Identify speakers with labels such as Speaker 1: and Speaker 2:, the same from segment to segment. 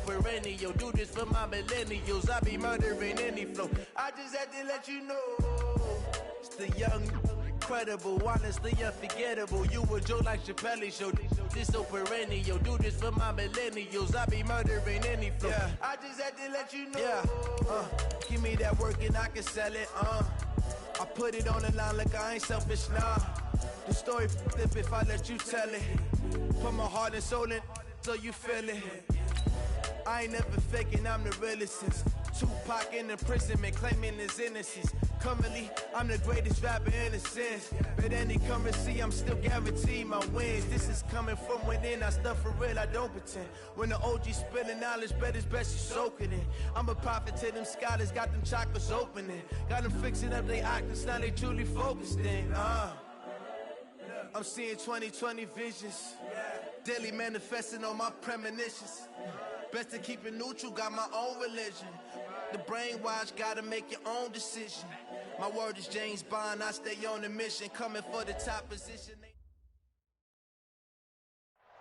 Speaker 1: perennial. Do this for my millennials. I be murdering any flow. I just had to let you know. It's the young, incredible, honestly unforgettable. You a Joe like Chappelle show. This so perennial. Do this for my millennials. I be murdering any flow. Yeah. I just had to let you know. Yeah. Give me that work and I can sell it. I put it on the line like I ain't selfish, nah. The story flip if I let you tell it. Put my heart and soul in so you feel it. I ain't never faking, I'm the realest since Tupac in imprisonment, claiming his innocence. Currently, I'm the greatest rapper in a sense. But any currency, I'm still guaranteed my wins. This is coming from within, I stuff for real, I don't pretend. When the OG spilling knowledge, bet it's best you soak it in. I'm a prophet to them scholars, got them chakras opening. Got them fixing up their octaves, now they truly focused in. I'm seeing 2020 visions. Daily manifesting on my premonitions. Best to keep it neutral, got my own religion. The brainwash, gotta make your own decision. My word is James Bond, I stay on the mission. Coming for the top position.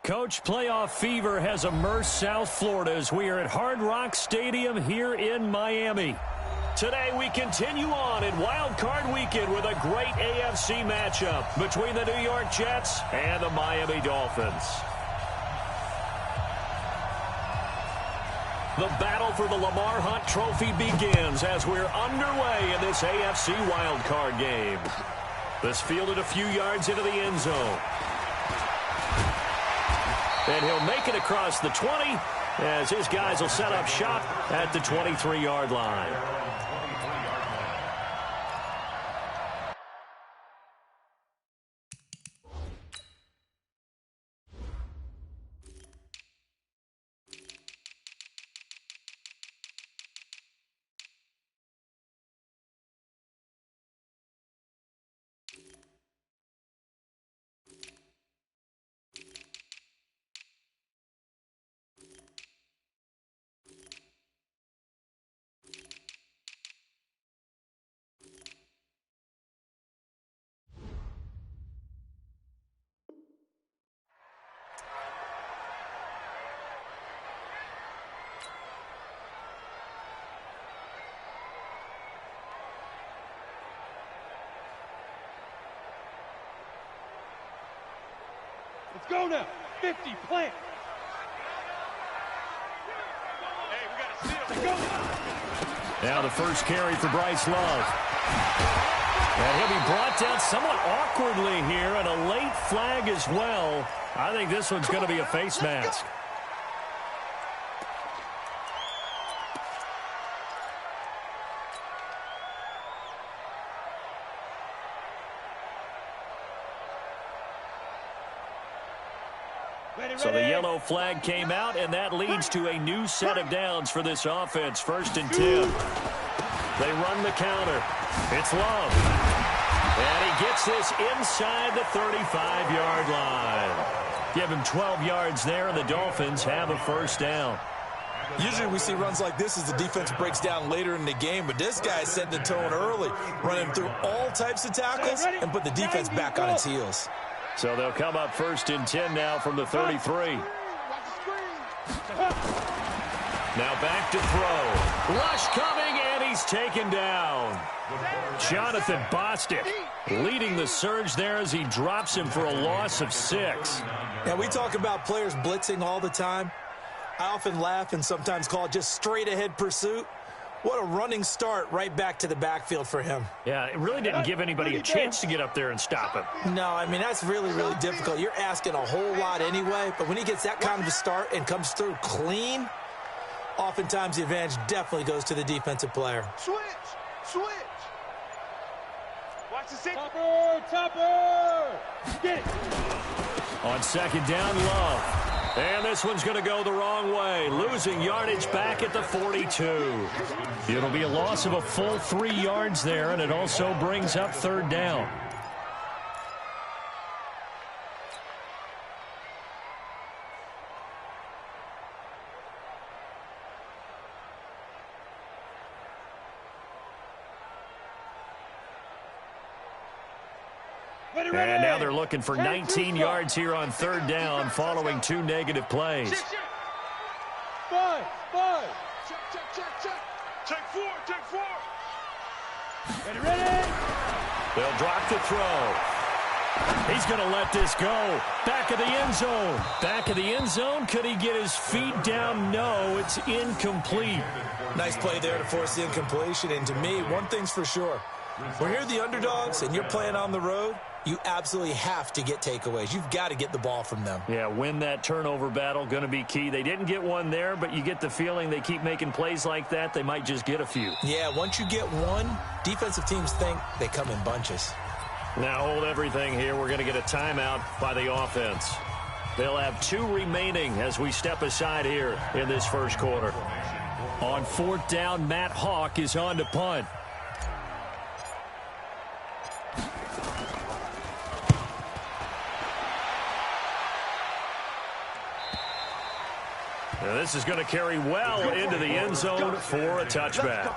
Speaker 2: Coach, playoff fever has immersed South Florida as we are at Hard Rock Stadium here in Miami. Today we continue on in Wild Card Weekend with a great AFC matchup between the New York Jets and the Miami Dolphins. The battle for the Lamar Hunt Trophy begins as we're underway in this AFC wildcard game. This fielded a few yards into the end zone. And he'll make it across the 20 as his guys will set up shop at the 23-yard line.
Speaker 3: Let's go now. 50, plant.
Speaker 4: Hey, we got to see him.
Speaker 3: Go.
Speaker 2: Now the first carry for Bryce Love. And he'll be brought down somewhat awkwardly here, and a late flag as well. I think this one's going to be a face mask. So the yellow flag came out, and that leads to a new set of downs for this offense. 1st and 10. They run the counter. It's Love. And he gets this inside the 35-yard line. Give him 12 yards there, and the Dolphins have a first down.
Speaker 5: Usually we see runs like this as the defense breaks down later in the game, but this guy set the tone early, running through all types of tackles and put the defense back on its heels.
Speaker 2: So they'll come up 1st and 10 now from the 33. Now back to throw. Rush coming, and he's taken down. Jonathan Bostic leading the surge there as he drops him for a loss of 6.
Speaker 5: Yeah, we talk about players blitzing all the time. I often laugh and sometimes call it just straight-ahead pursuit. What a running start right back to the backfield for him.
Speaker 2: Yeah, it really didn't give anybody a chance to get up there and stop him.
Speaker 5: No, I mean, that's really, really difficult. You're asking a whole lot anyway, but when he gets that kind of a start and comes through clean, oftentimes the advantage definitely goes to the defensive player.
Speaker 4: Switch. Watch the six.
Speaker 3: Topper. Get it.
Speaker 2: On 2nd down, Love. And this one's going to go the wrong way, losing yardage back at the 42. It'll be a loss of a full 3 yards there, and it also brings up 3rd down. And now they're looking for 19 yards here on 3rd down following 2 negative plays.
Speaker 3: 5. Five.
Speaker 4: Take four.
Speaker 3: Ready.
Speaker 2: They'll drop the throw. He's going to let this go. Back of the end zone. Back of the end zone. Could he get his feet down? No, it's incomplete.
Speaker 5: Nice play there to force the incompletion. And to me, one thing's for sure. When you're the underdogs and you're playing on the road, you absolutely have to get takeaways. You've got to get the ball from them.
Speaker 2: Yeah, win that turnover battle, going to be key. They didn't get one there, but you get the feeling they keep making plays like that, they might just get a few.
Speaker 5: Yeah, once you get one, defensive teams think they come in bunches.
Speaker 2: Now hold everything here. We're going to get a timeout by the offense. They'll have 2 remaining as we step aside here in this first quarter. On 4th down, Matt Hawk is on to punt. Now this is going to carry well into the end zone for a touchback.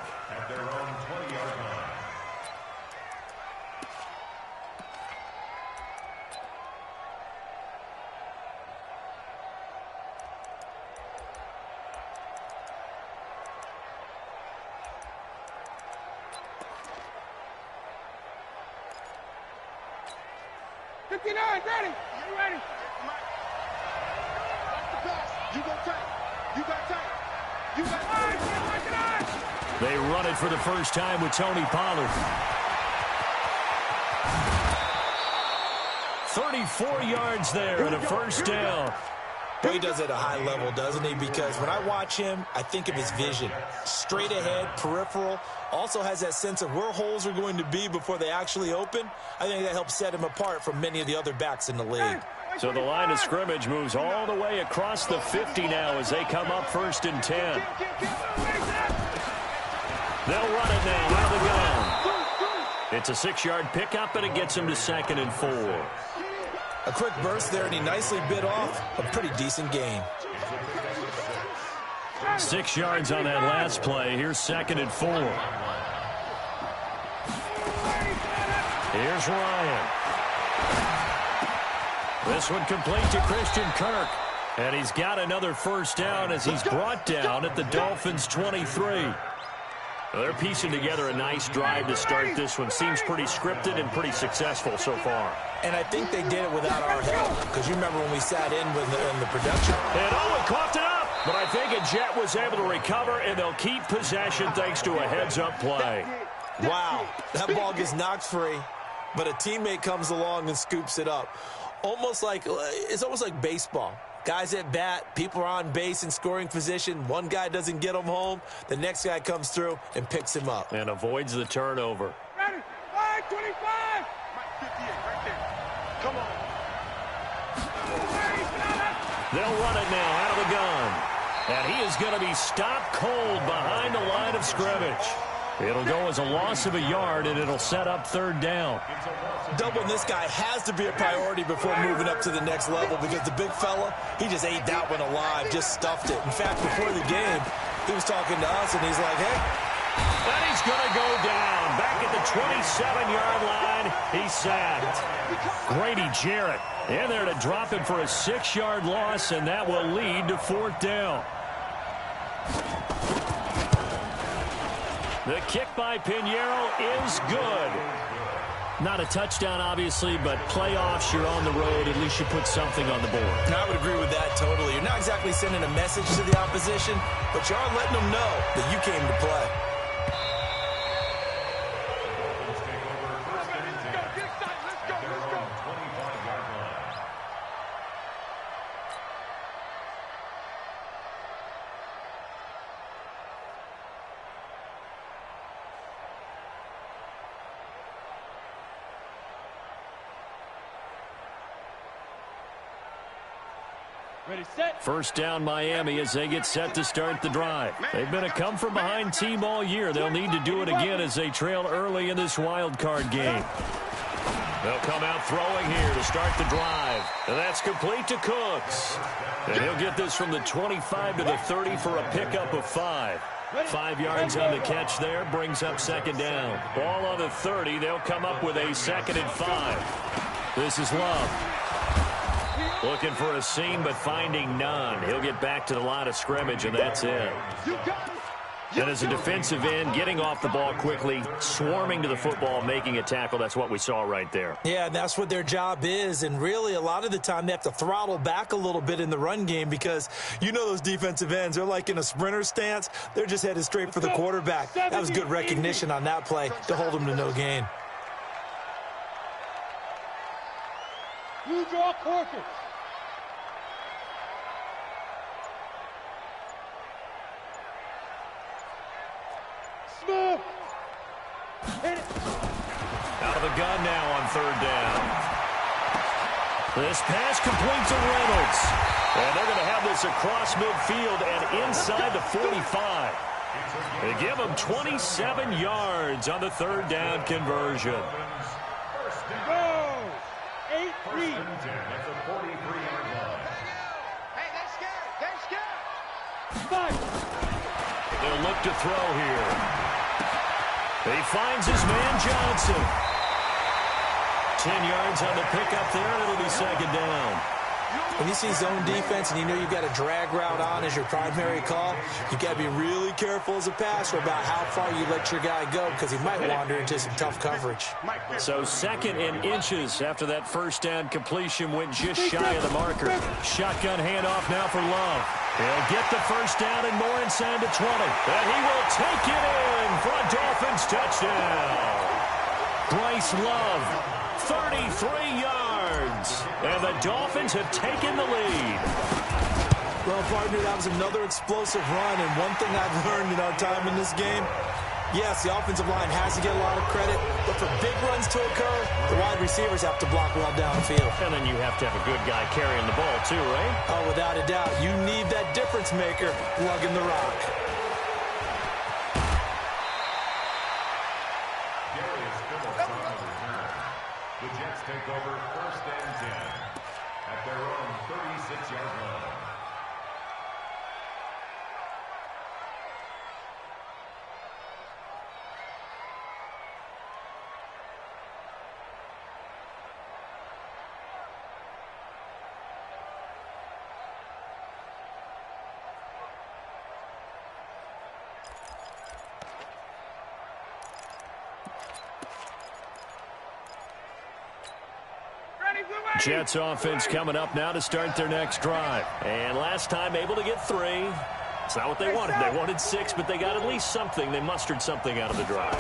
Speaker 3: Ready. You ready?
Speaker 4: You go tight. You got tight. You got tight.
Speaker 2: They run it for the first time with Tony Pollard. 34 yards there and a first down.
Speaker 5: Well, he does it at a high level, doesn't he? Because when I watch him, I think of his vision. Straight ahead, peripheral. Also has that sense of where holes are going to be before they actually open. I think that helps set him apart from many of the other backs in the league.
Speaker 2: So the line of scrimmage moves all the way across the 50 now as they come up 1st and 10. They'll run it now out of the gun. It's a 6-yard pickup, and it gets him to 2nd and 4.
Speaker 5: A quick burst there, and he nicely bit off a pretty decent gain.
Speaker 2: 6 yards on that last play. Here's 2nd and 4. Here's Ryan. This one complete to Christian Kirk. And he's got another first down as he's brought down at the Dolphins' 23. Well, they're piecing together a nice drive to start this one. Seems pretty scripted and pretty successful so far.
Speaker 5: And I think they did it without our help. Because you remember when we sat in with the production.
Speaker 2: And Owen coughed it up. But I think a Jet was able to recover, and they'll keep possession thanks to a heads-up play.
Speaker 5: Wow, that ball gets knocked free, but a teammate comes along and scoops it up. It's almost like baseball. Guys at bat, people are on base in scoring position. One guy doesn't get him home. The next guy comes through and picks him up.
Speaker 2: And avoids the turnover.
Speaker 3: Ready. 5-25.
Speaker 4: 58 right there. Come on.
Speaker 2: They'll run it now out of the gun. And he is going to be stopped cold behind the line of scrimmage. It'll go as a loss of a yard, and it'll set up 3rd down.
Speaker 5: Doubling this guy has to be a priority before moving up to the next level because the big fella, he just ate that one alive, just stuffed it. In fact, before the game, he was talking to us, and he's like, hey.
Speaker 2: And he's going to go down. Back at the 27-yard line, he's sacked. Grady Jarrett in there to drop it for a 6-yard loss, and that will lead to 4th down. The kick by Pinheiro is good. Not a touchdown, obviously, but playoffs, you're on the road. At least you put something on the board.
Speaker 5: I would agree with that totally. You're not exactly sending a message to the opposition, but you are letting them know that you came to play.
Speaker 3: Ready, set.
Speaker 2: First down, Miami, as they get set to start the drive. They've been a come-from-behind team all year. They'll need to do it again as they trail early in this wild card game. They'll come out throwing here to start the drive. And that's complete to Cooks. And he'll get this from the 25 to the 30 for a pickup of 5. 5 yards on the catch there, brings up 2nd down. Ball on the 30, they'll come up with a 2nd and 5. This is Love. Looking for a seam, but finding none. He'll get back to the line of scrimmage, and that's it. And as a defensive end, getting off the ball quickly, swarming to the football, making a tackle, that's what we saw right there.
Speaker 5: Yeah, and that's what their job is. And really, a lot of the time, they have to throttle back a little bit in the run game because you know those defensive ends, they're like in a sprinter stance. They're just headed straight for the quarterback. That was good recognition on that play to hold them to no gain.
Speaker 3: You draw courses. Smith. Hit it.
Speaker 2: Out of the gun now on third down. This pass complete to Reynolds. And they're going to have this across midfield and inside the 45. They give them 27 yards on the third down conversion.
Speaker 3: Go. 8-3.
Speaker 4: Hey, they're scared. They're scared.
Speaker 3: Five.
Speaker 2: They'll look to throw here. He finds his man Johnson. 10 yards on the pickup there, and it'll be second down.
Speaker 5: When you see zone defense and you know you've got a drag route on as your primary call, you've got to be really careful as a passer about how far you let your guy go because he might wander into some tough coverage.
Speaker 2: So second and inches after that first down completion went just shy of the marker. Shotgun handoff now for Love. He'll get the first down and more inside the 20. And he will take it in for a Dolphins touchdown. Bryce Love, 33 yards. And the Dolphins have taken the lead.
Speaker 5: Well, partner, that was another explosive run. And one thing I've learned in our time in this game, yes, the offensive line has to get a lot of credit, but for big runs to occur, the wide receivers have to block well downfield.
Speaker 2: And then you have to have a good guy carrying the ball too, right?
Speaker 5: Oh, without a doubt. You need that difference maker lugging the rock.
Speaker 6: The Jets take over first and 10 at their own 36-yard line.
Speaker 2: Jets offense coming up now to start their next drive. And last time able to get 3. It's not what they wanted. They wanted 6, but they got at least something. They mustered something out of the drive.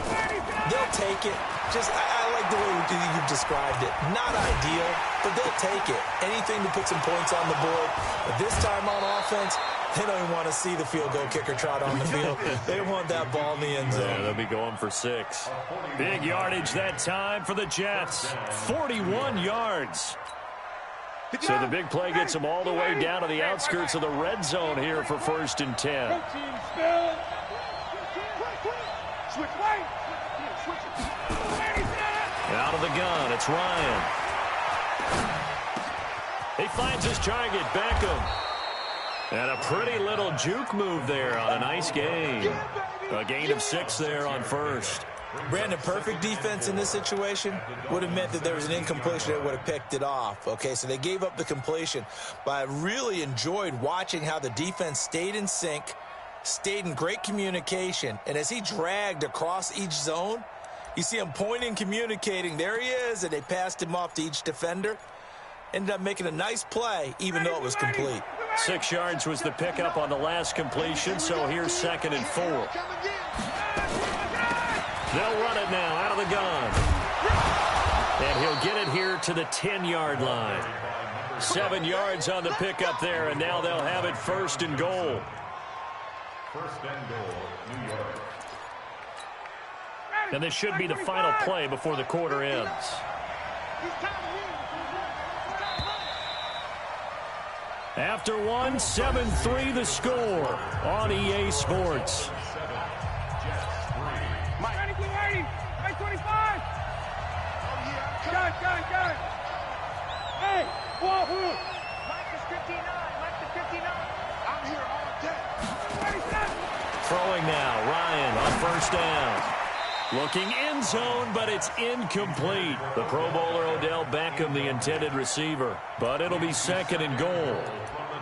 Speaker 5: They'll take it. I like the way you've described it. Not ideal, but they'll take it. Anything to put some points on the board. But this time on offense, they don't even want to see the field goal kicker trot on the field. They want that ball in the end zone.
Speaker 2: Yeah, they'll be going for 6. Big yardage that time for the Jets. 41 yards. So the big play gets them all the way down to the outskirts of the red zone here for first and 10. Out of the gun, it's Ryan. He finds his target, Beckham. And a pretty little juke move there on a nice gain. A gain of 6 there on first.
Speaker 5: Brandon, perfect defense in this situation would have meant that there was an incompletion that would have picked it off. Okay, so they gave up the completion. But I really enjoyed watching how the defense stayed in sync, stayed in great communication. And as he dragged across each zone, you see him pointing, communicating. There he is, and they passed him off to each defender. Ended up making a nice play, even though it was complete.
Speaker 2: 6 yards was the pickup on the last completion, so here's second and 4. They'll run it now out of the gun. And he'll get it here to the 10-yard line. 7 yards on the pickup there, and now they'll have it first and goal.
Speaker 6: First and goal, New York.
Speaker 2: And this should be the final play before the quarter ends. After one, 7-3 the score on EA Sports.
Speaker 3: Mike 25. Got it. Hey, Wahoo.
Speaker 4: Mike is 59. Mike is 59. I'm here all day.
Speaker 2: Throwing now, Ryan on first down. Looking end zone, but it's incomplete. The Pro Bowler Odell Beckham, the intended receiver. But it'll be second and goal.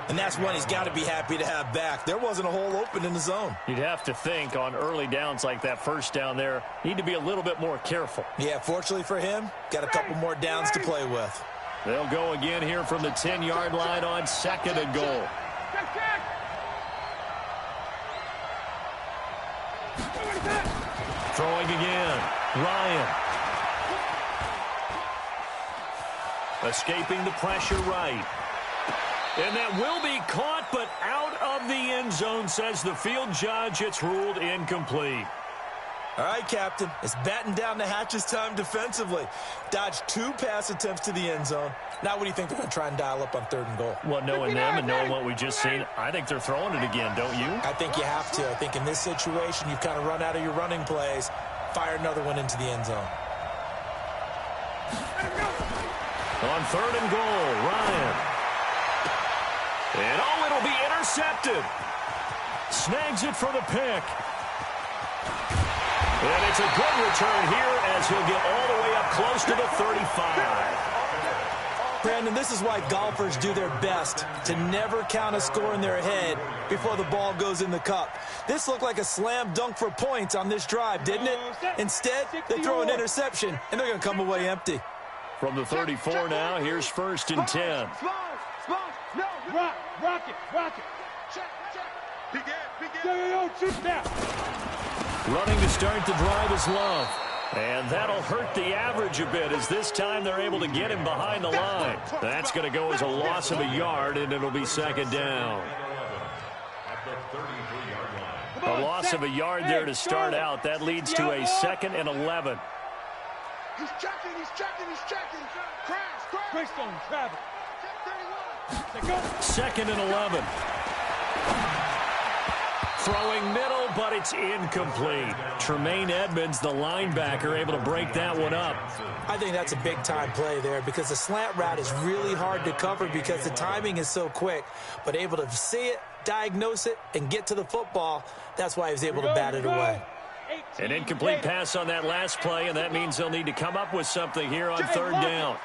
Speaker 5: And that's one he's got to be happy to have back. There wasn't a hole open in the zone.
Speaker 2: You'd have to think on early downs like that first down there, need to be a little bit more careful.
Speaker 5: Yeah, fortunately for him, got a couple more downs to play with.
Speaker 2: They'll go again here from the 10-yard line on second and goal. Throwing again. Ryan. Escaping the pressure right. And that will be caught, but out of the end zone, says the field judge. It's ruled incomplete.
Speaker 5: All right, Captain. It's batten down the hatches time defensively. Dodged 2 pass attempts to the end zone. Now what do you think they're going to try and dial up on third and goal?
Speaker 2: Well, knowing them and knowing what we just seen, I think they're throwing it again, don't you?
Speaker 5: I think you have to. I think in this situation, you've kind of run out of your running plays. Fire another one into the end zone.
Speaker 2: On third and goal, Ryan. And oh, it'll be intercepted. Snags it for the pick. And it's a good return here as he'll get all the way up close to the 35.
Speaker 5: Brandon, this is why golfers do their best to never count a score in their head before the ball goes in the cup. This looked like a slam dunk for points on this drive, didn't it? Instead, they throw an interception, and they're going to come away empty.
Speaker 2: From the 34 now, here's first and 10.
Speaker 3: Rock it. Shoot now.
Speaker 2: Running to start the drive is Love. And that'll hurt the average a bit as this time they're able to get him behind the line. That's going to go as a loss of a yard, and it'll be second down. A loss of a yard there to start out. That leads to a second and 11.
Speaker 4: He's checking. Crash.
Speaker 3: Greystone, Travis.
Speaker 2: Second and 11. Throwing middle, but it's incomplete. Tremaine Edmonds, the linebacker, able to break that one up.
Speaker 5: I think that's a big-time play there because the slant route is really hard to cover because the timing is so quick. But able to see it, diagnose it, and get to the football, that's why he was able to bat it away.
Speaker 2: An incomplete pass on that last play, and that means they'll need to come up with something here on third down.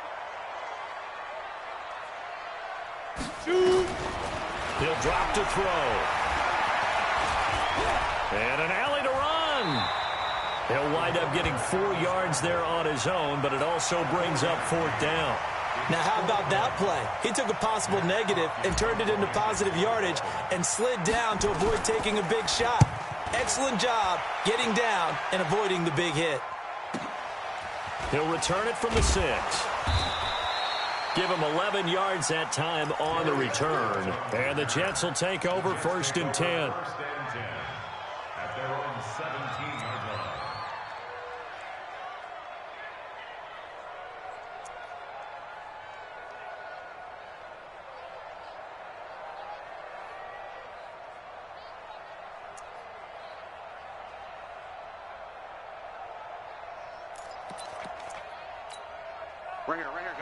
Speaker 2: He'll drop to throw. And an alley to run. He'll wind up getting 4 yards there on his own, but it also brings up fourth down.
Speaker 5: Now, how about that play? He took a possible negative and turned it into positive yardage and slid down to avoid taking a big shot. Excellent job getting down and avoiding the big hit.
Speaker 2: He'll return it from the 6. Give him 11 yards that time on the return. And the Jets will take over first and 10.
Speaker 6: At their own 17-yard line.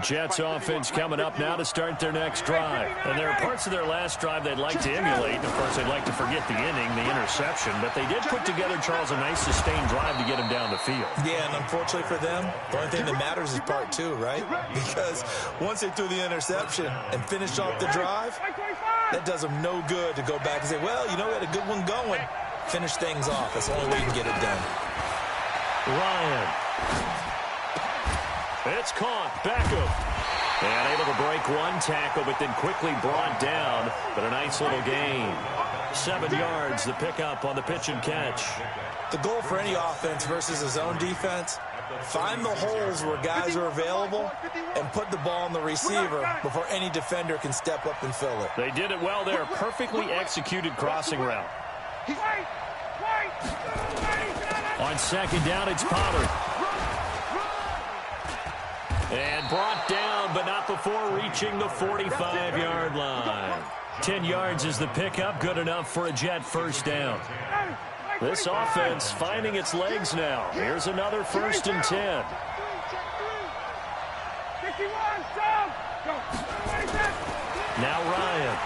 Speaker 2: Jets offense coming up now to start their next drive. And there are parts of their last drive they'd like to emulate. And, of course, they'd like to forget the inning, the interception. But they did put together, Charles, a nice sustained drive to get him down the field.
Speaker 5: Yeah, and unfortunately for them, the only thing that matters is part 2, right? Because once they threw the interception and finished off the drive, that does them no good to go back and say, well, you know, we had a good one going. Finish things off. That's the only way you can get it done.
Speaker 2: Ryan. It's caught. Beckham. And able to break one tackle, but then quickly brought down. But a nice little gain. 7 yards, the pickup on the pitch and catch.
Speaker 5: The goal for any offense versus a zone defense, find the holes where guys are available and put the ball on the receiver before any defender can step up and fill it.
Speaker 2: They did it well there. Perfectly executed crossing route. On second down, it's Pollard. And brought down, but not before reaching the 45-yard line. 10 yards is the pickup, good enough for a Jet first down. This offense finding its legs now. Here's another first and 10. Now Ryan.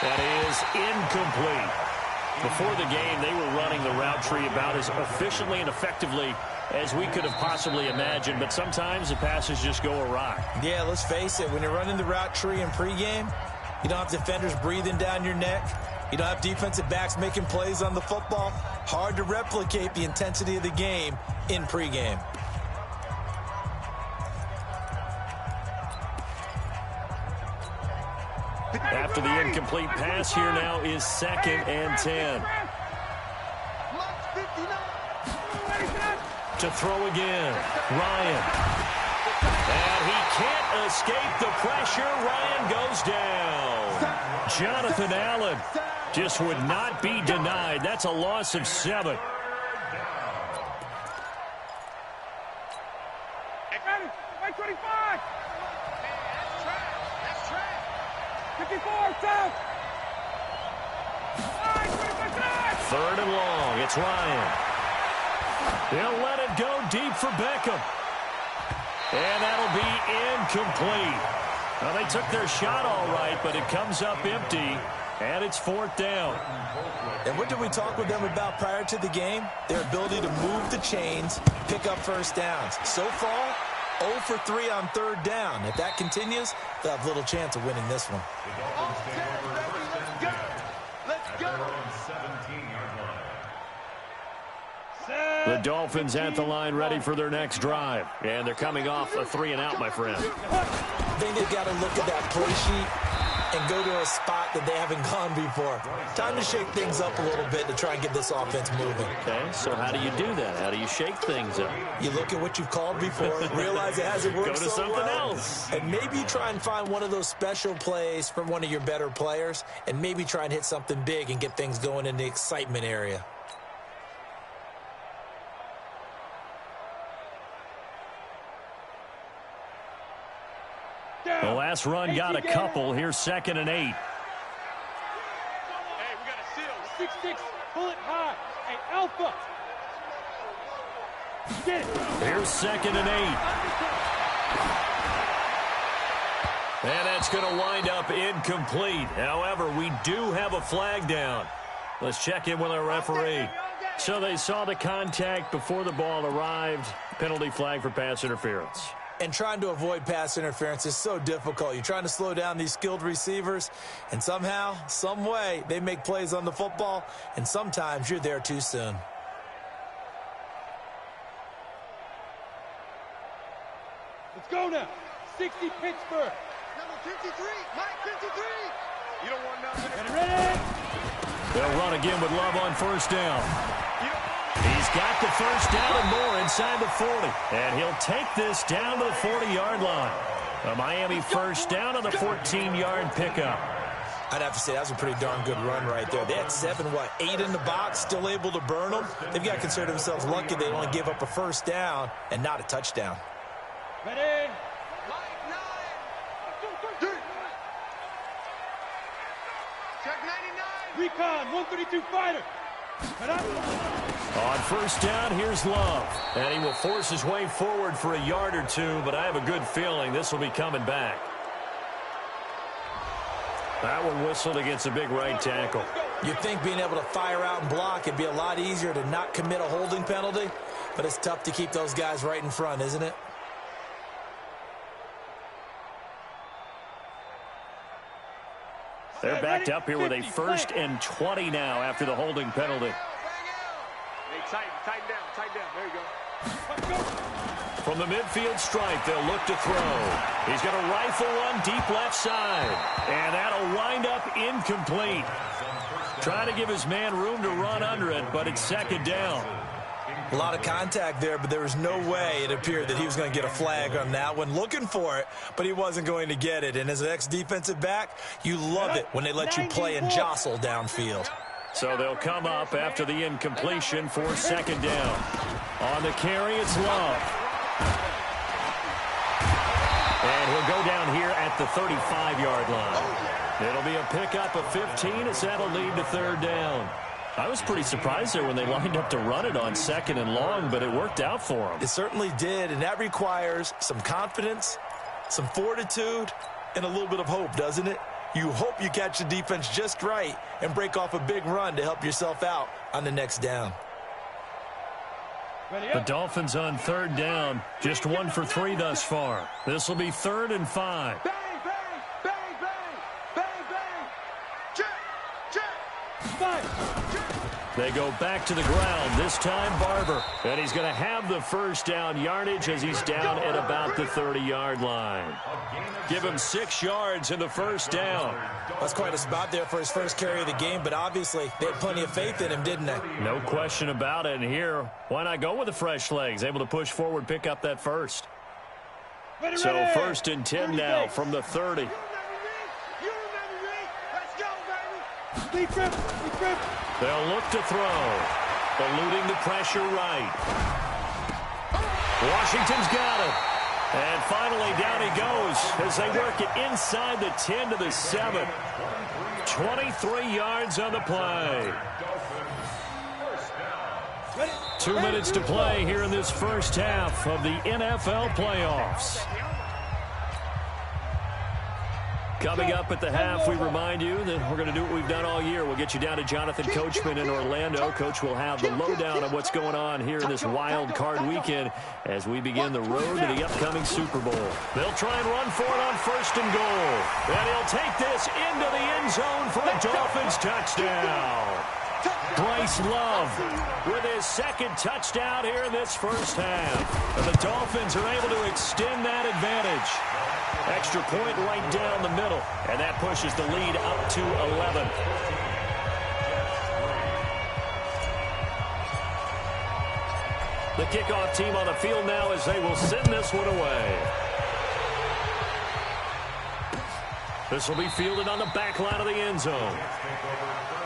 Speaker 2: That is incomplete. Before the game, they were running the route tree about as efficiently and effectively as we could have possibly imagined, but sometimes the passes just go awry.
Speaker 5: Yeah, let's face it, when you're running the route tree in pregame, you don't have defenders breathing down your neck. You don't have defensive backs making plays on the football. Hard to replicate the intensity of the game in pregame.
Speaker 2: After the incomplete pass, here now is 2nd and 10. To throw again, Ryan. And he can't escape the pressure. Ryan goes down. Jonathan Allen just would not be denied. That's a loss of 7. Third and long. It's Ryan. They'll let it go deep for Beckham. And that'll be incomplete. Well, they took their shot all right, but it comes up empty, and it's 4th down.
Speaker 5: And what did we talk with them about prior to the game? Their ability to move the chains, pick up first downs. So far, 0 for 3 on 3rd down. If that continues, they'll have little chance of winning this one.
Speaker 2: The Dolphins at the line ready for their next drive. And they're coming off a 3-and-out, my friend.
Speaker 5: I think they've got to look at that play sheet and go to a spot that they haven't gone before. Time to shake things up a little bit to try and get this offense moving.
Speaker 2: Okay, so how do you do that? How do you shake things up?
Speaker 5: You look at what you've called before, realize it hasn't worked
Speaker 2: Go to
Speaker 5: so
Speaker 2: something
Speaker 5: well,
Speaker 2: else.
Speaker 5: and maybe try and find one of those special plays from one of your better players, and maybe try and hit something big and get things going in the excitement area.
Speaker 2: The last run got a couple. Here's 2nd and 8.
Speaker 4: Hey, we got a seal. 6-6, pull it high. Hey, Alpha. Get it.
Speaker 2: Here's 2nd and 8. And that's going to wind up incomplete. However, we do have a flag down. Let's check in with our referee. So they saw the contact before the ball arrived. Penalty flag for pass interference.
Speaker 5: And trying to avoid pass interference is so difficult. You're trying to slow down these skilled receivers, and somehow, some way, they make plays on the football, and sometimes you're there too soon.
Speaker 4: Let's go now. 60 Pittsburgh. Number 53, Mike 53. You don't want nothing. Get ready.
Speaker 2: They'll run again with Love on 1st down. He's got the 1st down and more inside the 40. And he'll take this down to the 40-yard line. A Miami 1st down on the 14-yard pickup.
Speaker 5: I'd have to say that was a pretty darn good run right there. They had 8 in the box, still able to burn them. They've got to consider themselves lucky they only gave up a 1st down and not a touchdown.
Speaker 4: Ready. Check 99. Recon, 132 fighter.
Speaker 2: On 1st down, here's Love. And he will force his way forward for a yard or two, but I have a good feeling this will be coming back. That one whistled against a big right tackle.
Speaker 5: You'd think being able to fire out and block, it'd be a lot easier to not commit a holding penalty, but it's tough to keep those guys right in front, isn't it?
Speaker 2: They're backed up here with a 1st and 20 now after the holding penalty.
Speaker 4: Hey, tighten down. There you go.
Speaker 2: From the midfield stripe, they'll look to throw. He's got a rifle one deep left side. And that'll wind up incomplete. Trying to give his man room to run under it, but it's 2nd down.
Speaker 5: A lot of contact there, but there was no way it appeared that he was going to get a flag on that one. Looking for it, but he wasn't going to get it. And as an ex-defensive back, you love it when they let you play and jostle downfield.
Speaker 2: So they'll come up after the incompletion for 2nd down. On the carry, it's Love. And he'll go down here at the 35-yard line. It'll be a pickup of 15 as that'll lead to 3rd down. I was pretty surprised there when they lined up to run it on 2nd and long, but it worked out for them.
Speaker 5: It certainly did, and that requires some confidence, some fortitude, and a little bit of hope, doesn't it? You hope you catch the defense just right and break off a big run to help yourself out on the next down.
Speaker 2: The Dolphins on third down, just 1 for 3 thus far. This will be 3rd and 5.
Speaker 4: Bang, bang, bang, bang, bang, bang. Check.
Speaker 2: They go back to the ground, this time Barber. And he's going to have the first down yardage as he's down at about the 30-yard line. Give him 6 yards in the first down.
Speaker 5: That's quite a spot there for his first carry of the game, but obviously they had plenty of faith in him, didn't they?
Speaker 2: No question about it. And here, why not go with the fresh legs? Able to push forward, pick up that first.
Speaker 3: Ready,
Speaker 2: So
Speaker 3: ready.
Speaker 2: 1st and 10 now from the 30.
Speaker 4: You remember me? Let's go, baby.
Speaker 3: Deep grip, deep grip.
Speaker 2: They'll look to throw. Eluding the pressure right. Washington's got it. And finally down he goes as they work it inside the 10 to the 7. 23 yards on the play. 2 minutes to play here in this first half of the NFL playoffs. Coming up at the half, we remind you that we're going to do what we've done all year. We'll get you down to Jonathan Coachman in Orlando. Coach will have the lowdown on what's going on here in this wild card weekend as we begin the road to the upcoming Super Bowl. They'll try and run for it on 1st and goal. And he'll take this into the end zone for a Dolphins touchdown. Bryce Love with his 2nd touchdown here in this first half. And the Dolphins are able to extend that advantage. Extra point right down the middle, and that pushes the lead up to 11. The kickoff team on the field now as they will send this one away. This will be fielded on the back line of the end zone.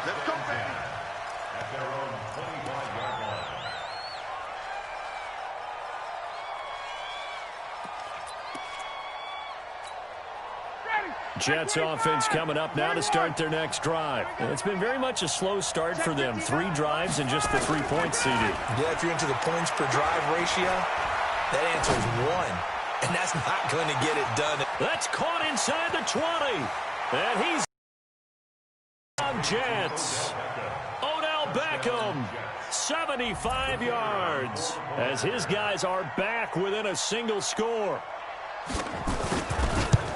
Speaker 4: Let's go, baby.
Speaker 6: At their own 25-yard line.
Speaker 2: Jets offense coming up now to start their next drive. And it's been very much a slow start for them. 3 drives and just the 3 points seeded.
Speaker 5: Yeah, if you're into the points per drive ratio, that answer is 1. And that's not going to get it done.
Speaker 2: That's caught inside the 20. And he's on Jets. Odell Beckham, 75 yards. As his guys are back within a single score.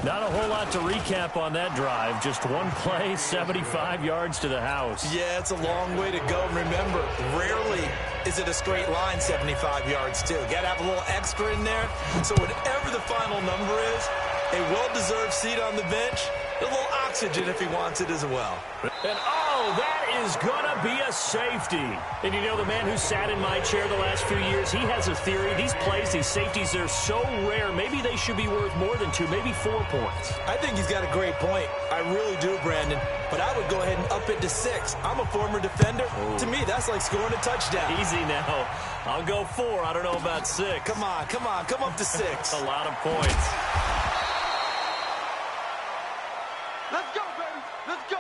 Speaker 2: Not a whole lot to recap on that drive. Just one play, 75 yards to the house.
Speaker 5: Yeah, it's a long way to go. And remember, rarely is it a straight line 75 yards, too. Got to have a little extra in there. So whatever the final number is, a well-deserved seat on the bench, a little oxygen if he wants it as well.
Speaker 2: And, oh, that is going to be a safety. And you know, the man who sat in my chair the last few years, he has a theory. These plays, these safeties, they're so rare. Maybe they should be worth more than 2, maybe 4 points.
Speaker 5: I think he's got a great point. I really do, Brandon. But I would go ahead and up it to 6. I'm a former defender.
Speaker 2: Oh.
Speaker 5: To me, that's like scoring a touchdown.
Speaker 2: Easy now. I'll go 4. I don't know about 6.
Speaker 5: Come on. Come up to 6.
Speaker 2: A lot of points.
Speaker 4: Let's go, baby. Let's go.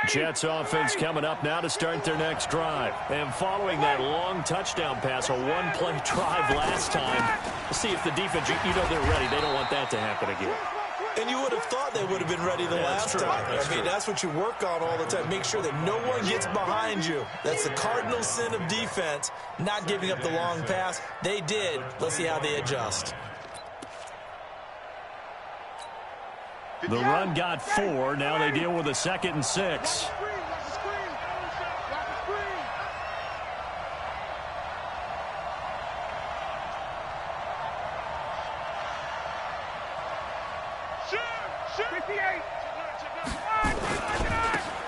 Speaker 2: Jets offense coming up now to start their next drive. And following that long touchdown pass, a one-play drive last time, let's see if the defense, you know they're ready. They don't want that to happen again.
Speaker 5: And you would have thought they would have been ready the last time. I mean, that's what you work on all the time. Make sure that no one gets behind you. That's the cardinal sin of defense, not giving up the long pass. They did. Let's see how they adjust.
Speaker 2: The run got 4. Now they deal with a 2nd and 6.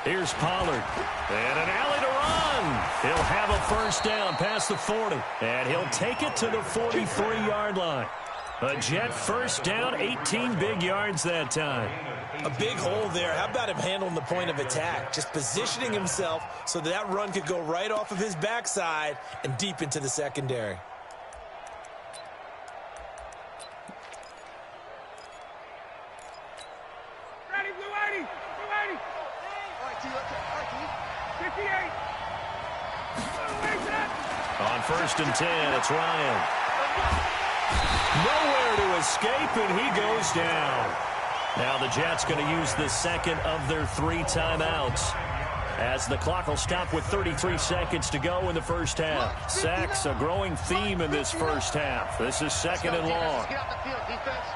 Speaker 2: Here's Pollard. And an alley to run. He'll have a first down past the 40. And he'll take it to the 43-yard line. A Jet first down, 18 big yards that time.
Speaker 5: A big hole there. How about him handling the point of attack? Just positioning himself so that run could go right off of his backside and deep into the secondary.
Speaker 3: Ready, blue 80. Blue 80.
Speaker 4: All right, T. All right, T.
Speaker 3: 58.
Speaker 2: first and 10. It's Ryan. Nowhere to escape, and he goes down. Now the Jets going to use the second of their 3 timeouts, as the clock will stop with 33 seconds to go in the first half. Sacks, a growing theme in this first half. This is second and long.
Speaker 4: Get out the field, defense.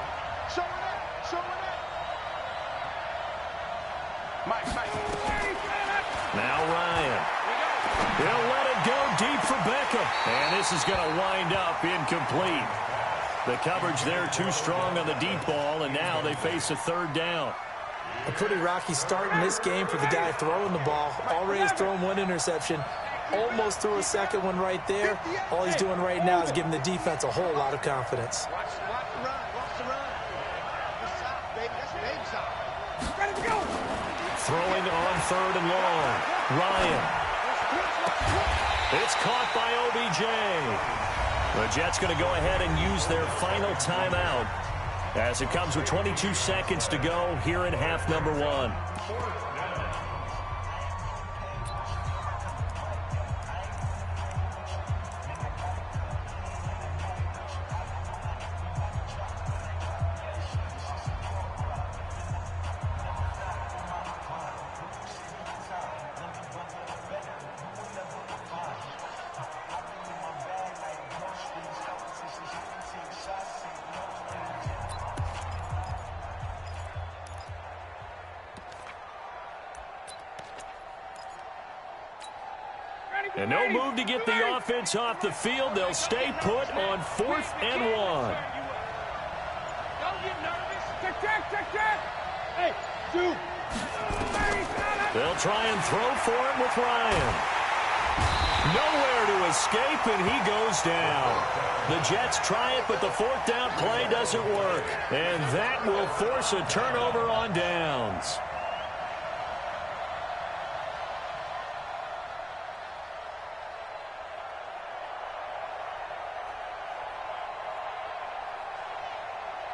Speaker 4: Show it up. Show it up. Mike.
Speaker 2: Now Ryan. He'll let it go deep for Beckham. And this is going to wind up incomplete. The coverage there too strong on the deep ball, and now they face a third down.
Speaker 5: A pretty rocky start in this game for the guy throwing the ball. Already has thrown 1 interception. Almost threw a second one right there. All he's doing right now is giving the defense a whole lot of confidence.
Speaker 4: Watch the run. Watch the run. That's side, baby. That's baby side. Ready to go.
Speaker 2: Throwing on third and long. Ryan. It's caught by OBJ. The Jets going to go ahead and use their final timeout, as it comes with 22 seconds to go here in half number 1. And no move to get the offense off the field. They'll stay put on 4th and 1.
Speaker 3: Don't get nervous. Check. Hey, 2.
Speaker 2: They'll try and throw for it with Ryan. Nowhere to escape, and he goes down. The Jets try it, but the 4th down play doesn't work. And that will force a turnover on downs.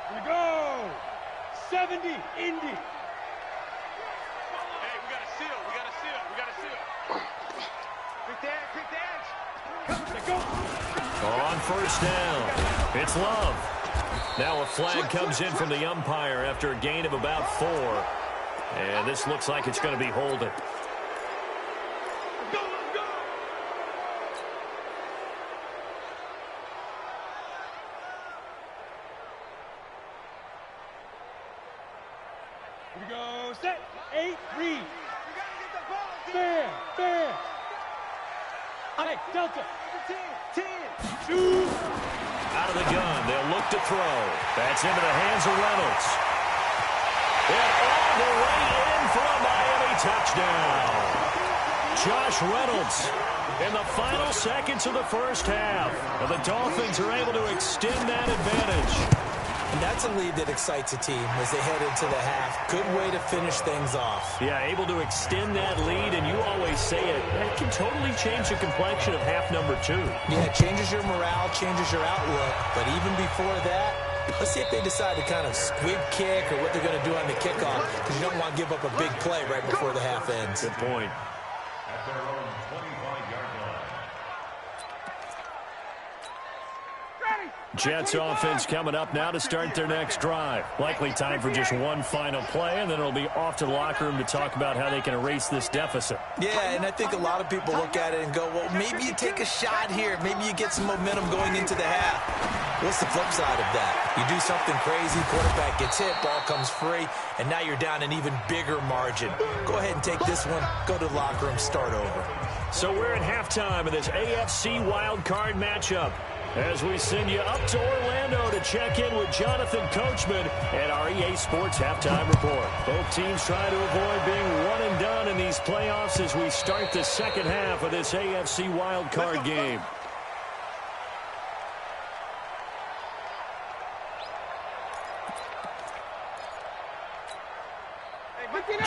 Speaker 3: Here we go. 70, Indy.
Speaker 4: Hey, we got a seal. Quick dance.
Speaker 3: Go.
Speaker 2: On first down, it's Love. Now a flag comes in from the umpire after a gain of about 4. And this looks like it's going to be holding.
Speaker 4: Go.
Speaker 3: Here we go. Set. 8, read.
Speaker 4: You gotta get the ball.
Speaker 3: Fair. Hey, Delta.
Speaker 4: 10.
Speaker 3: Shoot.
Speaker 2: Out of the gun, they'll look to throw. That's into the hands of Reynolds. And all the way in for a Miami touchdown. Josh Reynolds in the final seconds of the first half. And the Dolphins are able to extend that advantage.
Speaker 5: And that's a lead that excites a team as they head into the half. Good way to finish things off.
Speaker 2: Yeah, able to extend that lead, and you always say it, that can totally change the complexion of half number 2.
Speaker 5: Yeah, it changes your morale, changes your outlook. But even before that, let's see if they decide to kind of squib kick or what they're going to do on the kickoff, because you don't want to give up a big play right before the half ends.
Speaker 2: Good point.
Speaker 6: At their own 25-yard line.
Speaker 2: Jets offense coming up now to start their next drive. Likely time for just one final play, and then it'll be off to the locker room to talk about how they can erase this deficit.
Speaker 5: Yeah, and I think a lot of people look at it and go, well, maybe you take a shot here. Maybe you get some momentum going into the half. What's the flip side of that? You do something crazy, quarterback gets hit, ball comes free, and now you're down an even bigger margin. Go ahead and take this one, go to the locker room, start over.
Speaker 2: So we're at halftime of this AFC wildcard matchup, as we send you up to Orlando to check in with Jonathan Coachman at our EA Sports Halftime Report. Both teams try to avoid being one and done in these playoffs as we start the second half of this AFC wildcard game.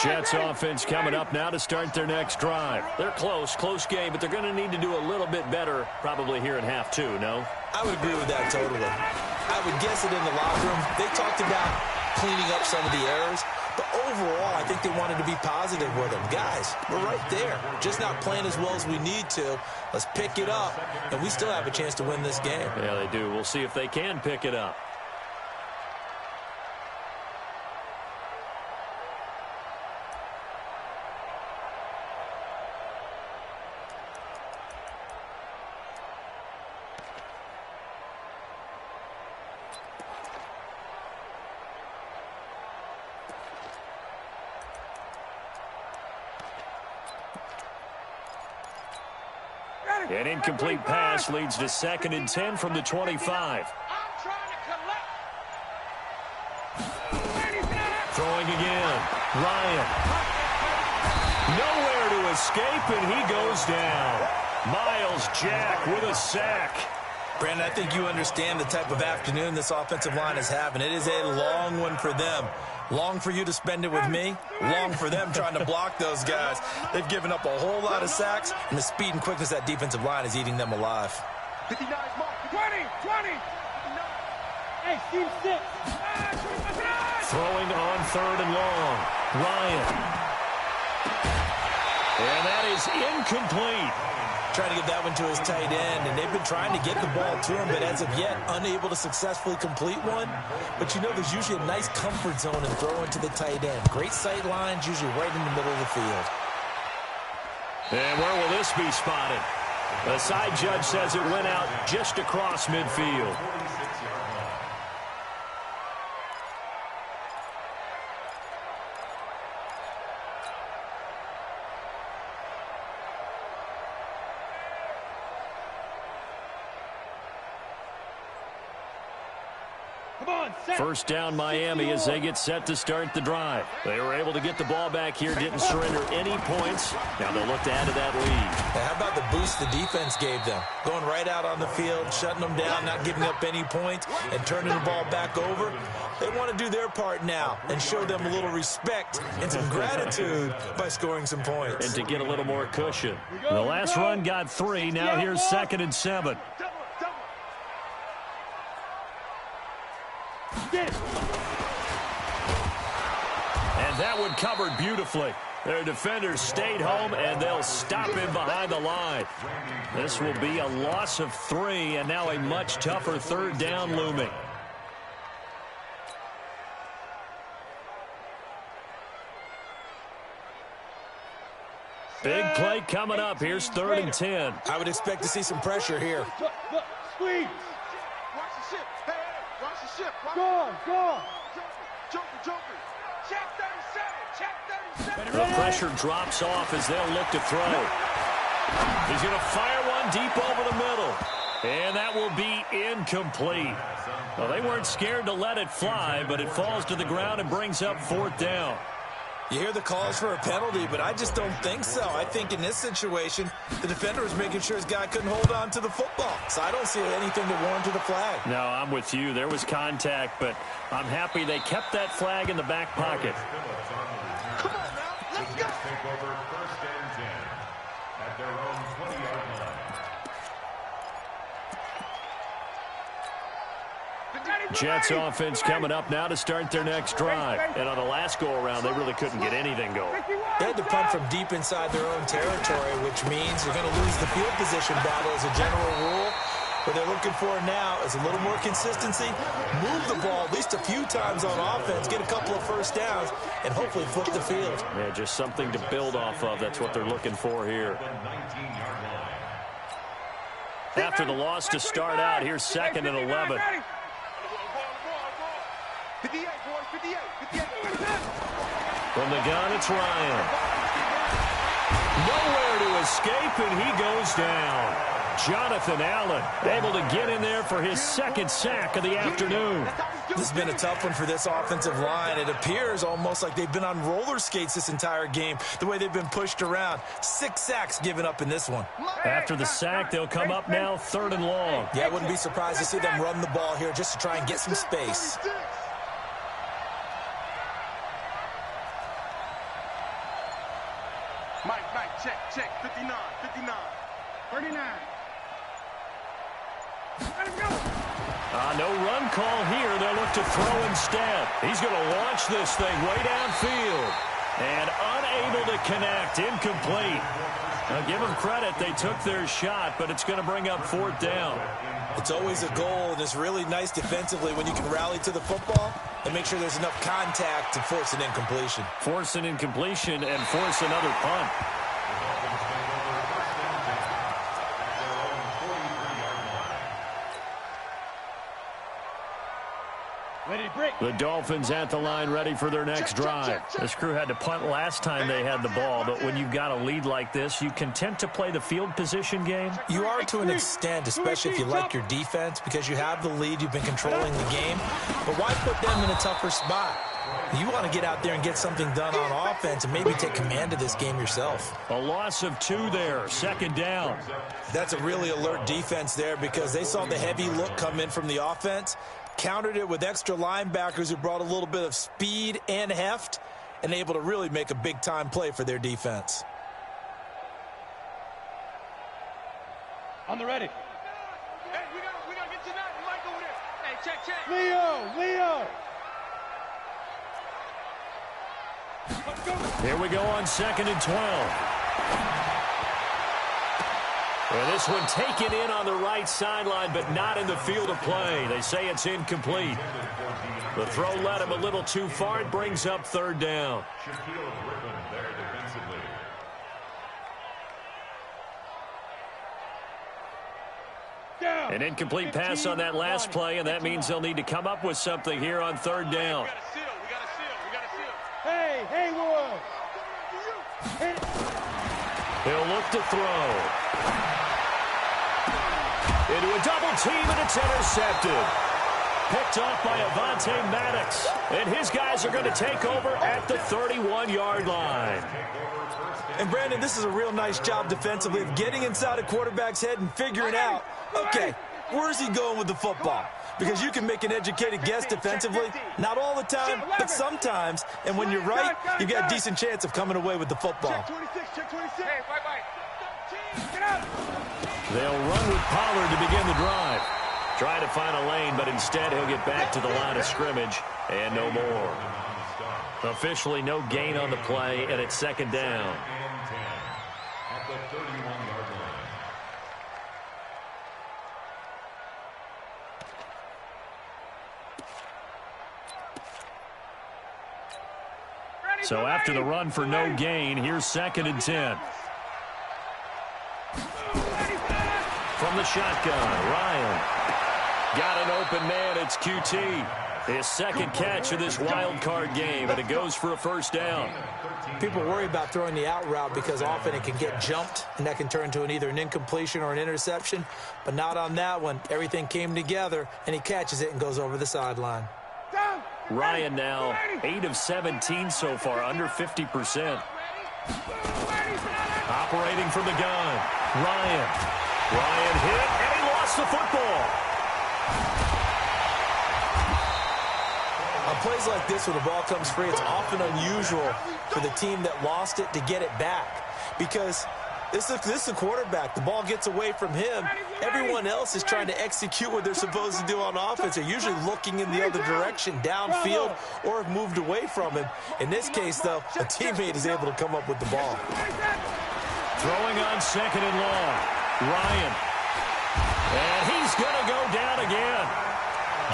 Speaker 2: Jets offense coming up now to start their next drive. They're close game, but they're going to need to do a little bit better probably here in half 2, no?
Speaker 5: I would agree with that totally. I would guess it in the locker room. They talked about cleaning up some of the errors, But overall, I think they wanted to be positive with him. Guys, we're right there. Just not playing as well as we need to. Let's pick it up, and we still have a chance to win this game.
Speaker 2: Yeah, they do. We'll see if they can pick it up. An incomplete pass leads to 2nd and 10 from the 25. Throwing again. Ryan. Nowhere to escape, and he goes down. Miles Jack with a sack.
Speaker 5: Brandon, I think you understand the type of afternoon this offensive line is having. It is a long one for them. Long for you to spend it with me. Long for them trying to block those guys. They've given up a whole lot of sacks, and the speed and quickness of that defensive line is eating them alive.
Speaker 3: 59 mark. 20. Hey, team 6.
Speaker 2: Throwing on 3rd and long. Ryan. And that is incomplete.
Speaker 5: Trying to get that one to his tight end, and they've been trying to get the ball to him, but as of yet, unable to successfully complete one. But you know, there's usually a nice comfort zone in throwing to the tight end. Great sight lines, usually right in the middle of the field.
Speaker 2: And where will this be spotted? The side judge says it went out just across midfield. First down Miami as they get set to start the drive. They were able to get the ball back here, didn't surrender any points. Now they'll look to add to that lead.
Speaker 5: How about the boost the defense gave them? Going right out on the field, shutting them down, not giving up any points, and turning the ball back over. They want to do their part now and show them a little respect and some gratitude by scoring some points.
Speaker 2: And to get a little more cushion. The last run got 3. Now here's 2nd and 7. And that one covered beautifully. Their defenders stayed home, and they'll stop him behind the line. This will be a loss of 3, and now a much tougher 3rd down looming. Big play coming up. Here's 3rd and 10.
Speaker 5: I would expect to see some pressure here.
Speaker 3: Squeeze.
Speaker 4: Watch the ship. Hey, watch the ship.
Speaker 3: Go on.
Speaker 4: Joker. Check 37. Check 37.
Speaker 2: The pressure drops off as they'll look to throw. He's going to fire one deep over the middle. And that will be incomplete. Well, they weren't scared to let it fly, but it falls to the ground and brings up 4th down.
Speaker 5: You hear the calls for a penalty, but I just don't think so. I think in this situation, the defender was making sure his guy couldn't hold on to the football. So I don't see anything that warranted a flag.
Speaker 2: No, I'm with you. There was contact, but I'm happy they kept that flag in the back pocket.
Speaker 4: Come on now. Let's go.
Speaker 6: Take over 1st and 10 at their own 20-yard line.
Speaker 2: Jets offense coming up now to start their next drive. And on the last go-around, they really couldn't get anything going.
Speaker 5: They had to punt from deep inside their own territory, which means they're going to lose the field position battle as a general rule. What they're looking for now is a little more consistency, move the ball at least a few times on offense, get a couple of first downs, and hopefully flip the field.
Speaker 2: Yeah, just something to build off of. That's what they're looking for here. After the loss to start out, here's 2nd and 11.
Speaker 4: 58, boys, 58.
Speaker 2: From the gun, it's Ryan. Nowhere to escape, and he goes down. Jonathan Allen able to get in there for his 2nd sack of the afternoon.
Speaker 5: This has been a tough one for this offensive line. It appears almost like they've been on roller skates this entire game, the way they've been pushed around. 6 sacks given up in this one.
Speaker 2: After the sack, they'll come up now 3rd and long.
Speaker 5: Yeah, I wouldn't be surprised to see them run the ball here just to try and get some space.
Speaker 4: Mike, check. 59. 39.
Speaker 2: No run call here. They'll look to throw instead. He's going to launch this thing way downfield. And unable to connect. Incomplete. Now, give them credit. They took their shot, but it's going to bring up 4th down.
Speaker 5: It's always a goal, and it's really nice defensively when you can rally to the football and make sure there's enough contact to force an incompletion.
Speaker 2: Force an incompletion and force another punt. The Dolphins at the line ready for their next drive. This crew had to punt last time they had the ball, but when you've got a lead like this, you content to play the field position game?
Speaker 5: You are to an extent, especially if you like your defense, because you have the lead, you've been controlling the game. But why put them in a tougher spot? You want to get out there and get something done on offense and maybe take command of this game yourself.
Speaker 2: A loss of 2 there, 2nd down.
Speaker 5: That's a really alert defense there because they saw the heavy look come in from the offense, countered it with extra linebackers who brought a little bit of speed and heft, and able to really make a big-time play for their defense.
Speaker 3: On the ready.
Speaker 4: Hey, we gotta get to that. Mike over there. Hey, check.
Speaker 3: Leo. Let's go.
Speaker 2: Here we go on 2nd and 12. And this one taken in on the right sideline, but not in the field of play. They say it's incomplete. The throw led him a little too far. It brings up 3rd down. An incomplete pass on that last play, and that means they'll need to come up with something here on 3rd down.
Speaker 4: We gotta seal.
Speaker 3: Hey, Wood.
Speaker 2: He'll look to throw. Into a double team, and it's intercepted. Picked off by Avonte Maddox. And his guys are going to take over at the 31-yard line.
Speaker 5: And, Brandon, this is a real nice job defensively of getting inside a quarterback's head and figuring out, okay, where's he going with the football? Because you can make an educated guess defensively. Not all the time, but sometimes. And when you're right, you've got a decent chance of coming away with the football.
Speaker 4: Check 26. Hey, bye.
Speaker 3: Get out.
Speaker 2: They'll run with Pollard to begin the drive. Trying to find a lane, but instead he'll get back to the line of scrimmage and no more. Officially no gain on the play, and it's 2nd down.
Speaker 6: At the 31-yard line.
Speaker 2: So after the run for no gain, here's 2nd and 10. From the shotgun, Ryan. Got an open man, it's QT. His 2nd catch of this wild card game, and it goes for a 1st down.
Speaker 5: People worry about throwing the out route because often it can get jumped, and that can turn into either an incompletion or an interception. But not on that one. Everything came together, and he catches it and goes over the sideline.
Speaker 2: Ryan now 8 of 17 so far, under 50%. Operating from the gun, Ryan hit, and he lost the football.
Speaker 5: On plays like this, when the ball comes free, it's often unusual for the team that lost it to get it back. Because this is a quarterback. The ball gets away from him. Everyone else is trying to execute what they're supposed to do on offense. They're usually looking in the other direction, downfield, or have moved away from him. In this case, though, a teammate is able to come up with the ball.
Speaker 2: Throwing on 2nd and long, Ryan. And he's going to go down again.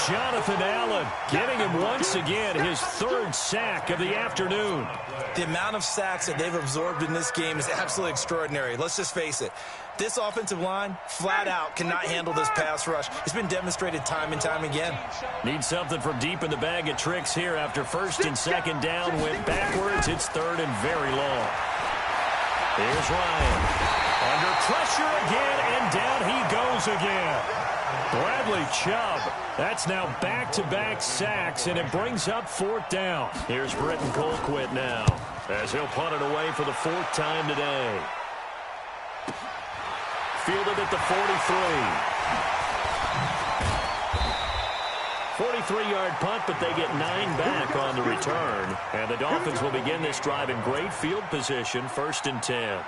Speaker 2: Jonathan Allen getting him once again his 3rd sack of the afternoon.
Speaker 5: The amount of sacks that they've absorbed in this game is absolutely extraordinary. Let's just face it. This offensive line, flat out, cannot handle this pass rush. It's been demonstrated time and time again.
Speaker 2: Need something from deep in the bag of tricks here after 1st and 2nd down. Went backwards. It's 3rd and very long. Here's Ryan. Under pressure again, and down he goes again. Bradley Chubb. That's now back-to-back sacks, and it brings up 4th down. Here's Britton Colquitt now, as he'll punt it away for the 4th time today. Fielded at the 43. 43-yard punt, but they get 9 back on the return. And the Dolphins will begin this drive in great field position, 1st and 10.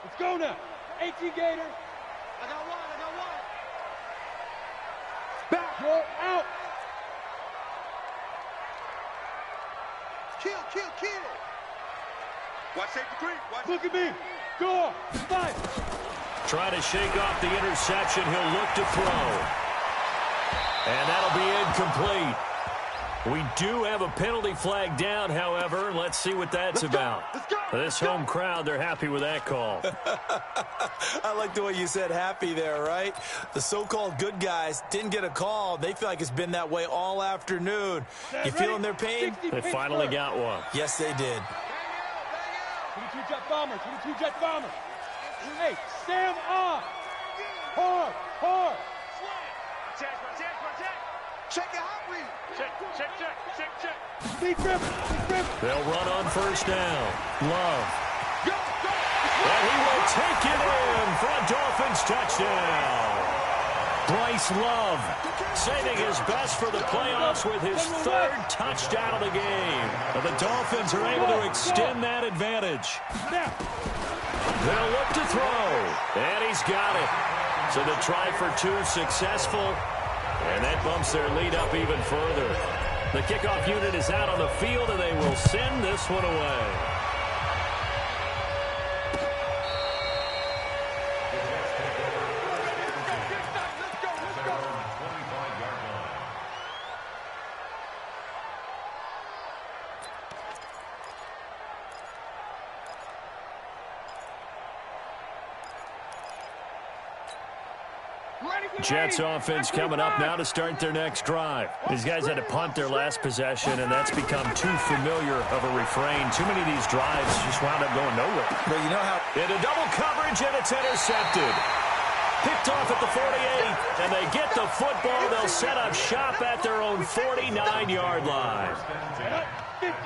Speaker 3: Let's go now. 18 Gator.
Speaker 4: I got one.
Speaker 3: Back. Roll out.
Speaker 4: Kill. Watch safety 3.
Speaker 3: Look at me. Go. Fight.
Speaker 2: Trying to shake off the interception. He'll look to throw. And that'll be incomplete. We do have a penalty flag down, however. Let's see what that's about. This home crowd, they're happy with that call.
Speaker 5: I like the way you said happy there, right? The so-called good guys didn't get a call. They feel like it's been that way all afternoon. You feeling their pain?
Speaker 2: They finally got one.
Speaker 5: Yes, they did.
Speaker 3: 22 jet bomber. Hey, Sam on. Hard.
Speaker 4: Check your hot read. Check.
Speaker 3: Deep grip.
Speaker 2: They'll run on first down. Love. And he will take it in for a Dolphins touchdown. Bryce Love saving his best for the playoffs with his third touchdown of the game. And the Dolphins are able to extend that advantage. They'll look to throw. And he's got it. So the try for 2 successful. And that bumps their lead up even further. The kickoff unit is out on the field, and they will send this one away. Jets offense coming up now to start their next drive. These guys had to punt their last possession, and that's become too familiar of a refrain. Too many of these drives just wound up going nowhere.
Speaker 5: But you know how...
Speaker 2: Into double coverage, and it's intercepted. Picked off at the 48, and they get the football. They'll set up shop at their own 49-yard line.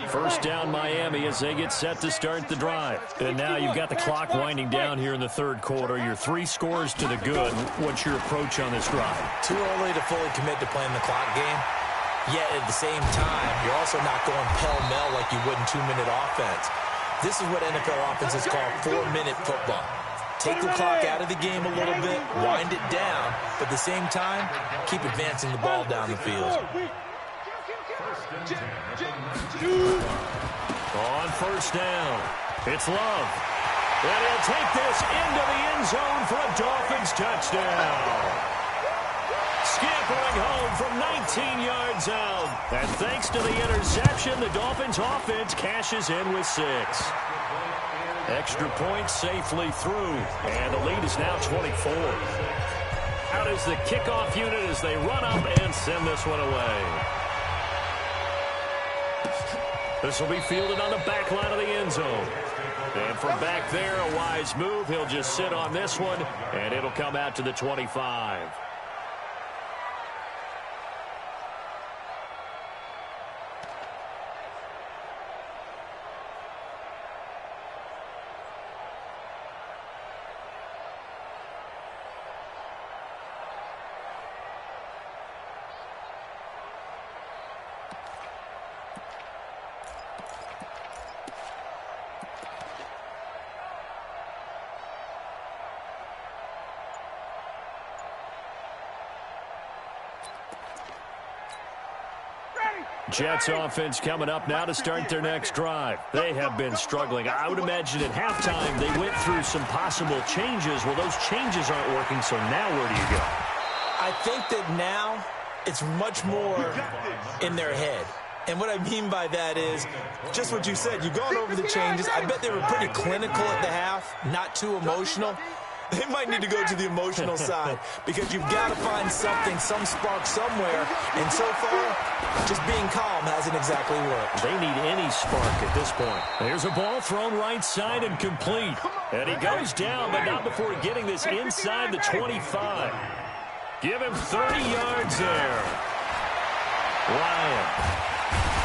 Speaker 2: First down, Miami, as they get set to start the drive. And now you've got the clock winding down here in the third quarter. You're 3 scores to the good. What's your approach on this drive?
Speaker 5: Too early to fully commit to playing the clock game. Yet at the same time, you're also not going pell-mell like you would in 2-minute offense. This is what NFL offenses call 4-minute football. Take the clock out of the game a little bit, wind it down, but at the same time, keep advancing the ball down the field.
Speaker 2: On first down, it's Love. And he'll take this into the end zone for a Dolphins touchdown. Scampering home from 19 yards out. And thanks to the interception, the Dolphins offense cashes in with 6. Extra point safely through. And the lead is now 24. Out is the kickoff unit as they run up and send this one away. This will be fielded on the back line of the end zone. And from back there, a wise move. He'll just sit on this one, and it'll come out to the 25. Jets offense coming up now to start their next drive. They have been struggling. I would imagine at halftime they went through some possible changes. Well, those changes aren't working, so now where do you go?
Speaker 5: I think that now it's much more in their head. And what I mean by that is just what you said. You've gone over the changes. I bet they were pretty clinical at the half, not too emotional. They might need to go to the emotional side because you've got to find something, some spark somewhere. And so far, just being calm hasn't exactly worked.
Speaker 2: They need any spark at this point. There's a ball thrown right side and complete. And he goes down, but not before getting this inside the 25. Give him 30 yards there. Ryan.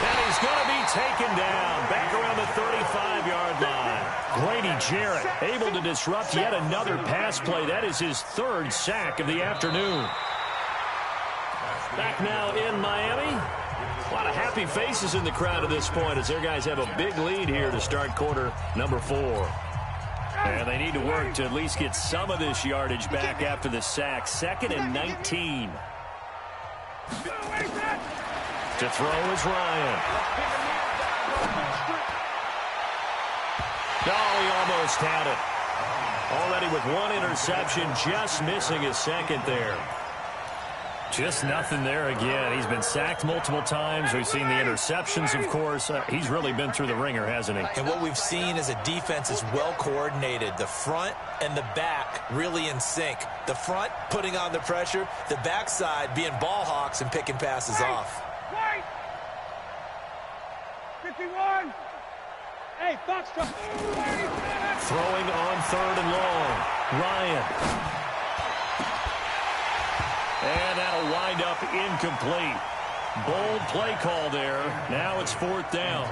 Speaker 2: And he's going to be taken down back around the 35-yard line. Grady Jarrett able to disrupt yet another pass play. That is his 3rd sack of the afternoon. Back now in Miami. A lot of happy faces in the crowd at this point as their guys have a big lead here to start quarter number 4. And they need to work to at least get some of this yardage back after the sack. 2nd and 19. To throw is Ryan. Oh, he almost had it. Already with 1 interception, just missing his 2nd there. Just nothing there again. He's been sacked multiple times. We've seen the interceptions, of course. He's really been through the ringer, hasn't he?
Speaker 5: And what we've seen is a defense is well coordinated. The front and the back really in sync. The front putting on the pressure. The backside being ball hawks and picking passes off.
Speaker 3: 51. Hey, Foxtrot.
Speaker 2: Throwing on 3rd and long. Ryan. And that'll wind up incomplete. Bold play call there. Now it's 4th down.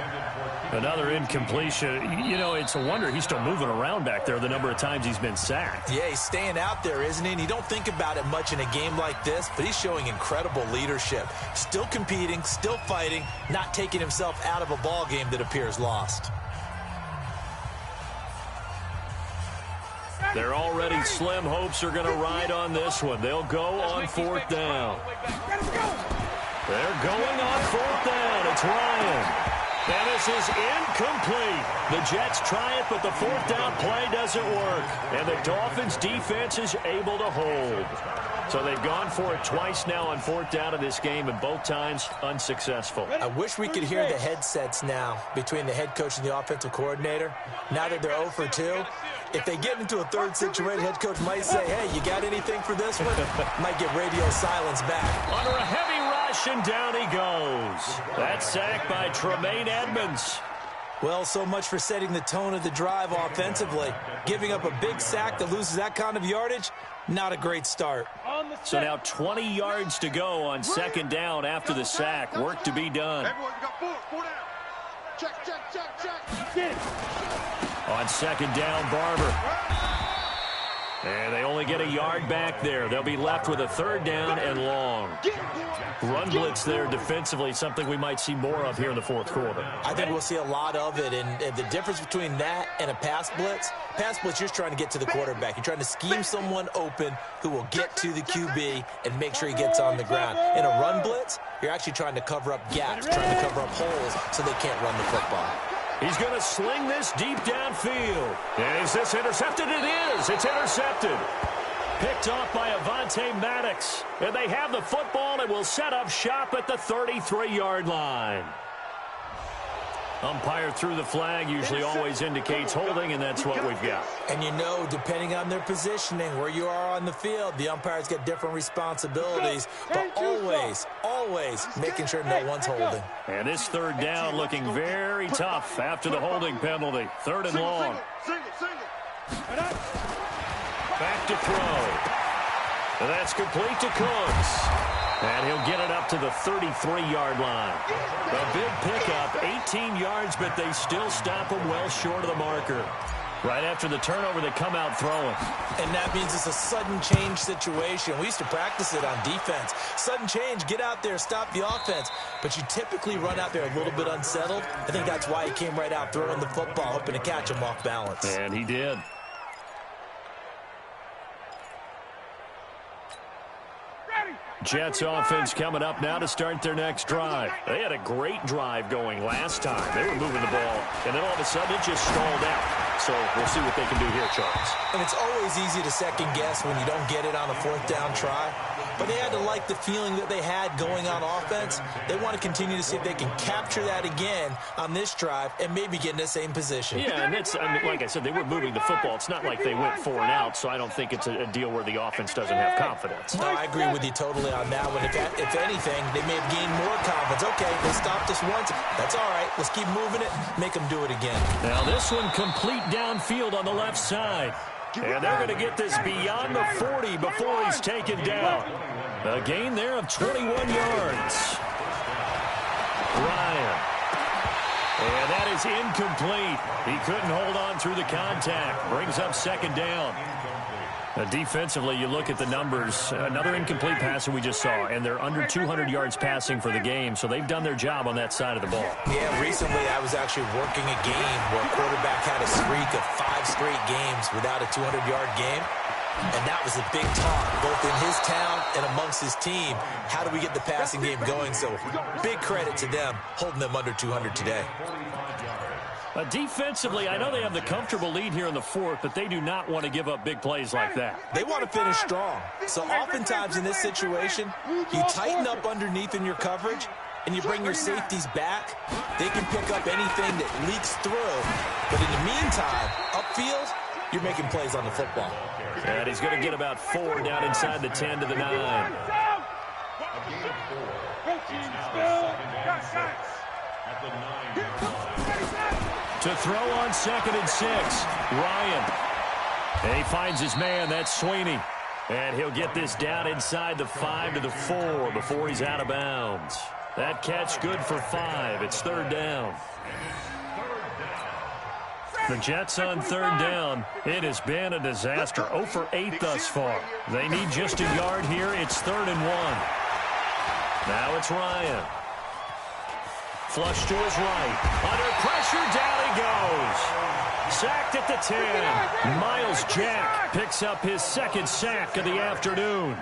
Speaker 2: Another incompletion. You know, it's a wonder he's still moving around back there the number of times he's been sacked.
Speaker 5: Yeah, he's staying out there, isn't he? And you don't think about it much in a game like this, but he's showing incredible leadership. Still competing, still fighting, not taking himself out of a ball game that appears lost.
Speaker 2: Their already slim hopes are going to ride on this one. They'll go on 4th down. They're going on 4th down. It's Ryan. And this is incomplete. The Jets try it, but the 4th down play doesn't work. And the Dolphins' defense is able to hold. So they've gone for it twice now on 4th down in this game, and both times unsuccessful.
Speaker 5: I wish we could hear the headsets now between the head coach and the offensive coordinator. Now that they're 0 for 2, if they get into a third situation, head coach might say, hey, you got anything for this one? Might get radio silence back.
Speaker 2: Under a heavy rush, and down he goes. That sack by Tremaine Edmonds.
Speaker 5: Well, so much for setting the tone of the drive offensively. Giving up a big sack that loses that kind of yardage, not a great start.
Speaker 2: So now 20 yards to go on 2nd down after the sack. Work to be done.
Speaker 4: Everyone got 4 down. Check.
Speaker 2: On 2nd down, Barber. And they only get a yard back there. They'll be left with a 3rd down and long. Run blitz there defensively, something we might see more of here in the 4th quarter.
Speaker 5: I think we'll see a lot of it, and the difference between that and a pass blitz, you're just trying to get to the quarterback. You're trying to scheme someone open who will get to the QB and make sure he gets on the ground. In a run blitz, you're actually trying to cover up gaps, trying to cover up holes so they can't run the football.
Speaker 2: He's going to sling this deep downfield. And is this intercepted? It is. It's intercepted. Picked off by Avonte Maddox. And they have the football and will set up shop at the 33-yard line. Umpire threw the flag, usually always indicates holding, and that's what we've got.
Speaker 5: And you know, depending on their positioning, where you are on the field, the umpires get different responsibilities, but always making sure no one's holding.
Speaker 2: And this 3rd down looking very tough after the holding penalty. 3rd and long. Back to throw. And that's complete to Cooks. And he'll get it up to the 33-yard line. A big pickup, 18 yards, but they still stop him well short of the marker. Right after the turnover, they come out throwing.
Speaker 5: And that means it's a sudden change situation. We used to practice it on defense. Sudden change, get out there, stop the offense. But you typically run out there a little bit unsettled. I think that's why he came right out throwing the football, hoping to catch him off balance.
Speaker 2: And he did. Jets offense coming up now to start their next drive. They had a great drive going last time. They were moving the ball, and then all of a sudden it just stalled out. So we'll see what they can do here, Charles.
Speaker 5: And it's always easy to second guess when you don't get it on a 4th down try. But they had to like the feeling that they had going on offense. They want to continue to see if they can capture that again on this drive and maybe get in the same position.
Speaker 2: Yeah, and it's, I mean, like I said, they were moving the football. It's not like they went 4 and out, so I don't think it's a deal where the offense doesn't have confidence.
Speaker 5: No, I agree with you totally on that one. If anything, they may have gained more confidence. Okay, they stopped us once. That's all right. Let's keep moving it. Make them do it again.
Speaker 2: Now this one complete downfield on the left side. And they're going to get this beyond the 40 before he's taken down. A gain there of 21 yards. Ryan. And that is incomplete. He couldn't hold on through the contact. Brings up 2nd down. Defensively, you look at the numbers. Another incomplete pass that we just saw, and they're under 200 yards passing for the game, so they've done their job on that side of the ball.
Speaker 5: Yeah, recently I was actually working a game where a quarterback had a streak of 5 straight games without a 200-yard game, and that was a big talk, both in his town and amongst his team. How do we get the passing game going? So big credit to them holding them under 200 today.
Speaker 2: Defensively, I know they have the comfortable lead here in the fourth, but they do not want to give up big plays like that.
Speaker 5: They want to finish strong. So oftentimes in this situation, you tighten up underneath in your coverage, and you bring your safeties back. They can pick up anything that leaks through. But in the meantime, upfield, you're making plays on the football.
Speaker 2: And he's going to get about 4 down inside the 10 to the 9. To throw on 2nd and 6, Ryan. And he finds his man, that's Sweeney. And he'll get this down inside the 5 to the 4 before he's out of bounds. That catch good for 5. It's 3rd down. The Jets on 3rd down. It has been a disaster. 0 for 8 thus far. They need just a yard here. It's 3rd and 1. Now it's Ryan. Flush to his right. Under pressure, down he goes. Sacked at the 10. Miles Jack picks up his 2nd sack of the afternoon.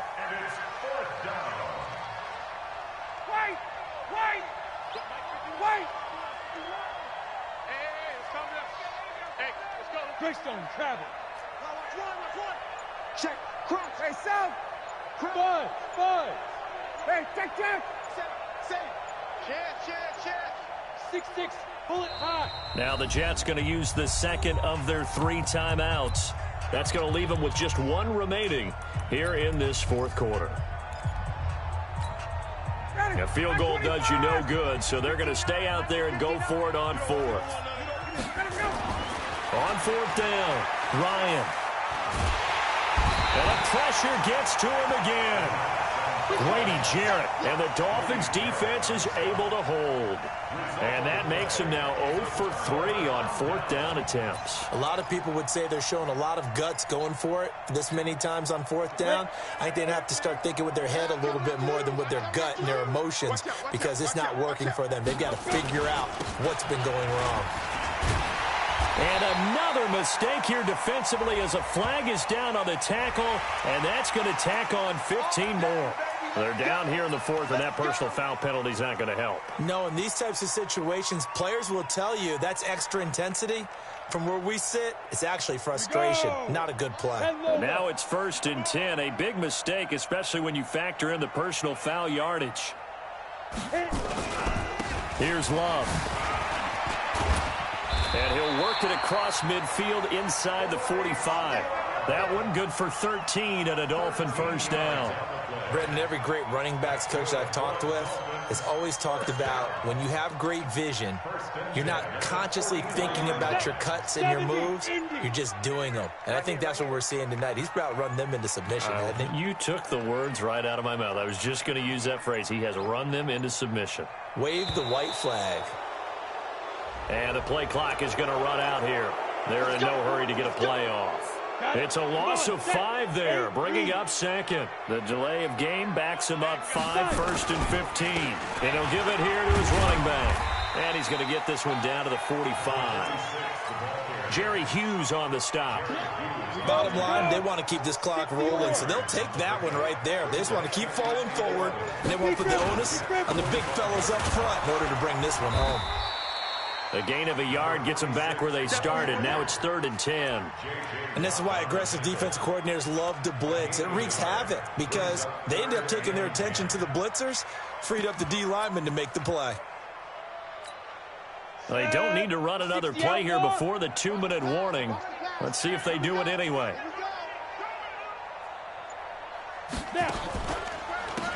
Speaker 3: Greystone travel. Check. Cross. Hey, South. 5. Hey, check. 6-6. Bullet high.
Speaker 2: Now the Jets going to use the 2nd of their 3 timeouts. That's going to leave them with just 1 remaining here in this 4th quarter. A field goal does you no good, so they're going to stay out there and go for it on 4th. On 4th down, Ryan. And the pressure gets to him again. Grady Jarrett, and the Dolphins' defense is able to hold. And that makes him now 0 for 3 on 4th down attempts.
Speaker 5: A lot of people would say they're showing a lot of guts going for it this many times on 4th down. I think they'd have to start thinking with their head a little bit more than with their gut and their emotions, because it's not working for them. They've got to figure out what's been going wrong.
Speaker 2: And another mistake here defensively as a flag is down on the tackle, and that's going to tack on 15 more. They're down here in the 4th, and that personal foul penalty is not going to help.
Speaker 5: No, in these types of situations, players will tell you that's extra intensity. From where we sit, it's actually frustration, not a good play.
Speaker 2: And now it's 1st and 10, a big mistake, especially when you factor in the personal foul yardage. Here's Love. And he'll work it across midfield inside the 45. That one good for 13 and a Dolphin 1st down.
Speaker 5: Brenton, every great running backs coach I've talked with has always talked about when you have great vision, you're not consciously thinking about your cuts and your moves, you're just doing them. And I think that's what we're seeing tonight. He's about run them into submission, hasn't he?
Speaker 2: You took the words right out of my mouth. I was just going to use that phrase. He has run them into submission.
Speaker 5: Wave the white flag.
Speaker 2: And the play clock is going to run out here. They're in no hurry to get a play off. It's a loss of 5 there, bringing up 2nd. The delay of game backs him up 5, 1st and 15. And he'll give it here to his running back. And he's going to get this one down to the 45. Jerry Hughes on the stop.
Speaker 5: Bottom line, they want to keep this clock rolling, so they'll take that one right there. They just want to keep falling forward, and they want to put the onus on the big fellas up front in order to bring this one home.
Speaker 2: A gain of a yard gets them back where they started. Now it's 3rd and 10.
Speaker 5: And this is why aggressive defensive coordinators love to blitz. It wreaks havoc because they end up taking their attention to the blitzers, freed up the D lineman to make the play.
Speaker 2: They don't need to run another play here before the 2-minute warning. Let's see if they do it anyway.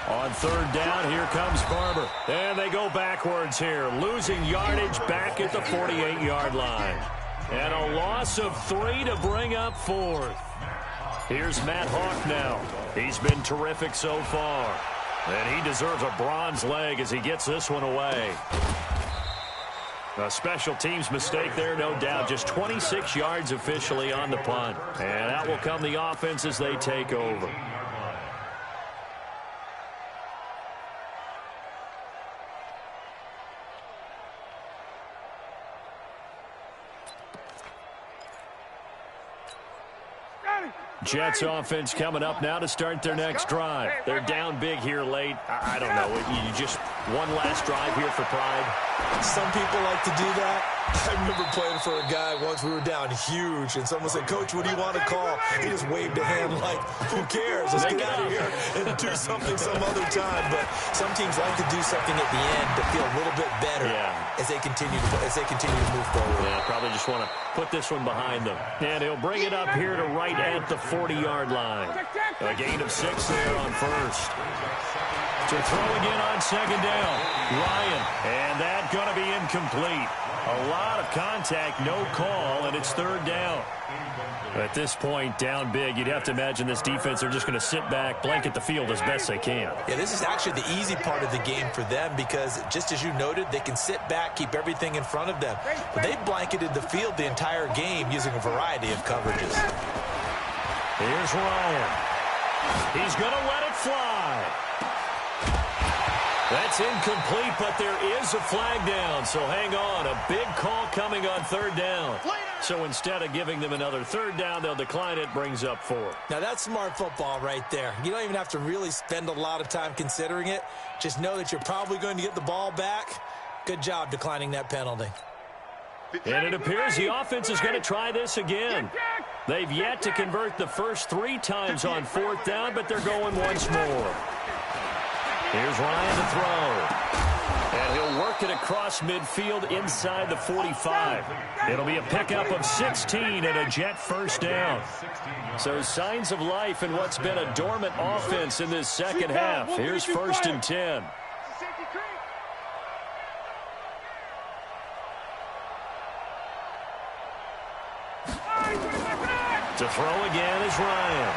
Speaker 2: On 3rd down, here comes Barber. And they go backwards here, losing yardage back at the 48-yard line. And a loss of 3 to bring up 4th. Here's Matt Hawk now. He's been terrific so far. And he deserves a bronze leg as he gets this one away. A special teams mistake there, no doubt. Just 26 yards officially on the punt. And out will come the offense as they take over. Jets offense coming up now to start their next drive. They're down big here late. I don't know. You just one last drive here for pride.
Speaker 5: Some people like to do that. I remember playing for a guy once. We were down huge, and someone said, "Coach, what do you want to call?" He just waved a hand like, "Who cares? Let's get out of here and do something some other time." But some teams like to do something at the end to feel a little bit better as they continue to move forward.
Speaker 2: Yeah, probably just want to put this one behind them. And he'll bring it up here to right at the 40-yard line. A gain of 6 there on first. To throw again on second down. Ryan, and that's going to be incomplete. A lot of contact, no call, and it's third down. At this point, down big, you'd have to imagine this defense are just going to sit back, blanket the field as best they can.
Speaker 5: Yeah, this is actually the easy part of the game for them because, just as you noted, they can sit back, keep everything in front of them. But they blanketed the field the entire game using a variety of coverages.
Speaker 2: Here's Ryan. He's going to let it fly. That's incomplete, but there is a flag down, so hang on. A big call coming on third down. So instead of giving them another third down, they'll decline it, brings up 4.
Speaker 5: Now, that's smart football right there. You don't even have to really spend a lot of time considering it. Just know that you're probably going to get the ball back. Good job declining that penalty.
Speaker 2: And it appears the offense is going to try this again. They've yet to convert the first 3 times on fourth down, but they're going once more. Here's Ryan to throw. And he'll work it across midfield inside the 45. It'll be a pickup of 16 and a Jet first down. So signs of life in what's been a dormant offense in this second half. Here's first and 10. To throw again is Ryan.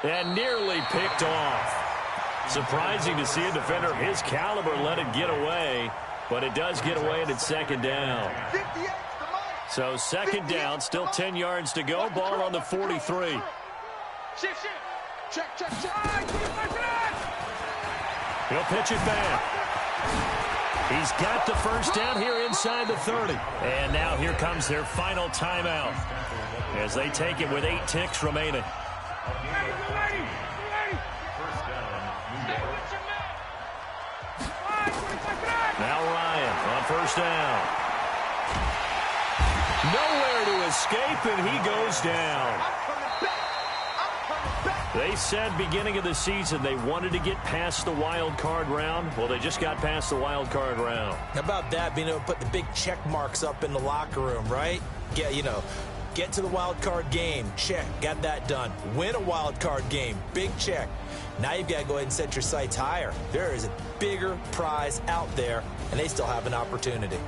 Speaker 2: And nearly picked off. Surprising to see a defender of his caliber let it get away, but it does get away and it's second down. So second down, still 10 yards to go, ball on the 43.
Speaker 4: Check.
Speaker 2: He'll pitch it back. He's got the first down here inside the 30. And now here comes their final timeout as they take it with 8 ticks remaining. Now Ryan on first down. Nowhere to escape, and he goes down. They said beginning of the season they wanted to get past the wild card round. Well, they just got past the wild card round.
Speaker 5: How about that, being able to put the big check marks up in the locker room, right? Get to the wild card game. Check. Got that done. Win a wild card game. Big check. Now you've got to go ahead and set your sights higher. There is a bigger prize out there, and they still have an opportunity.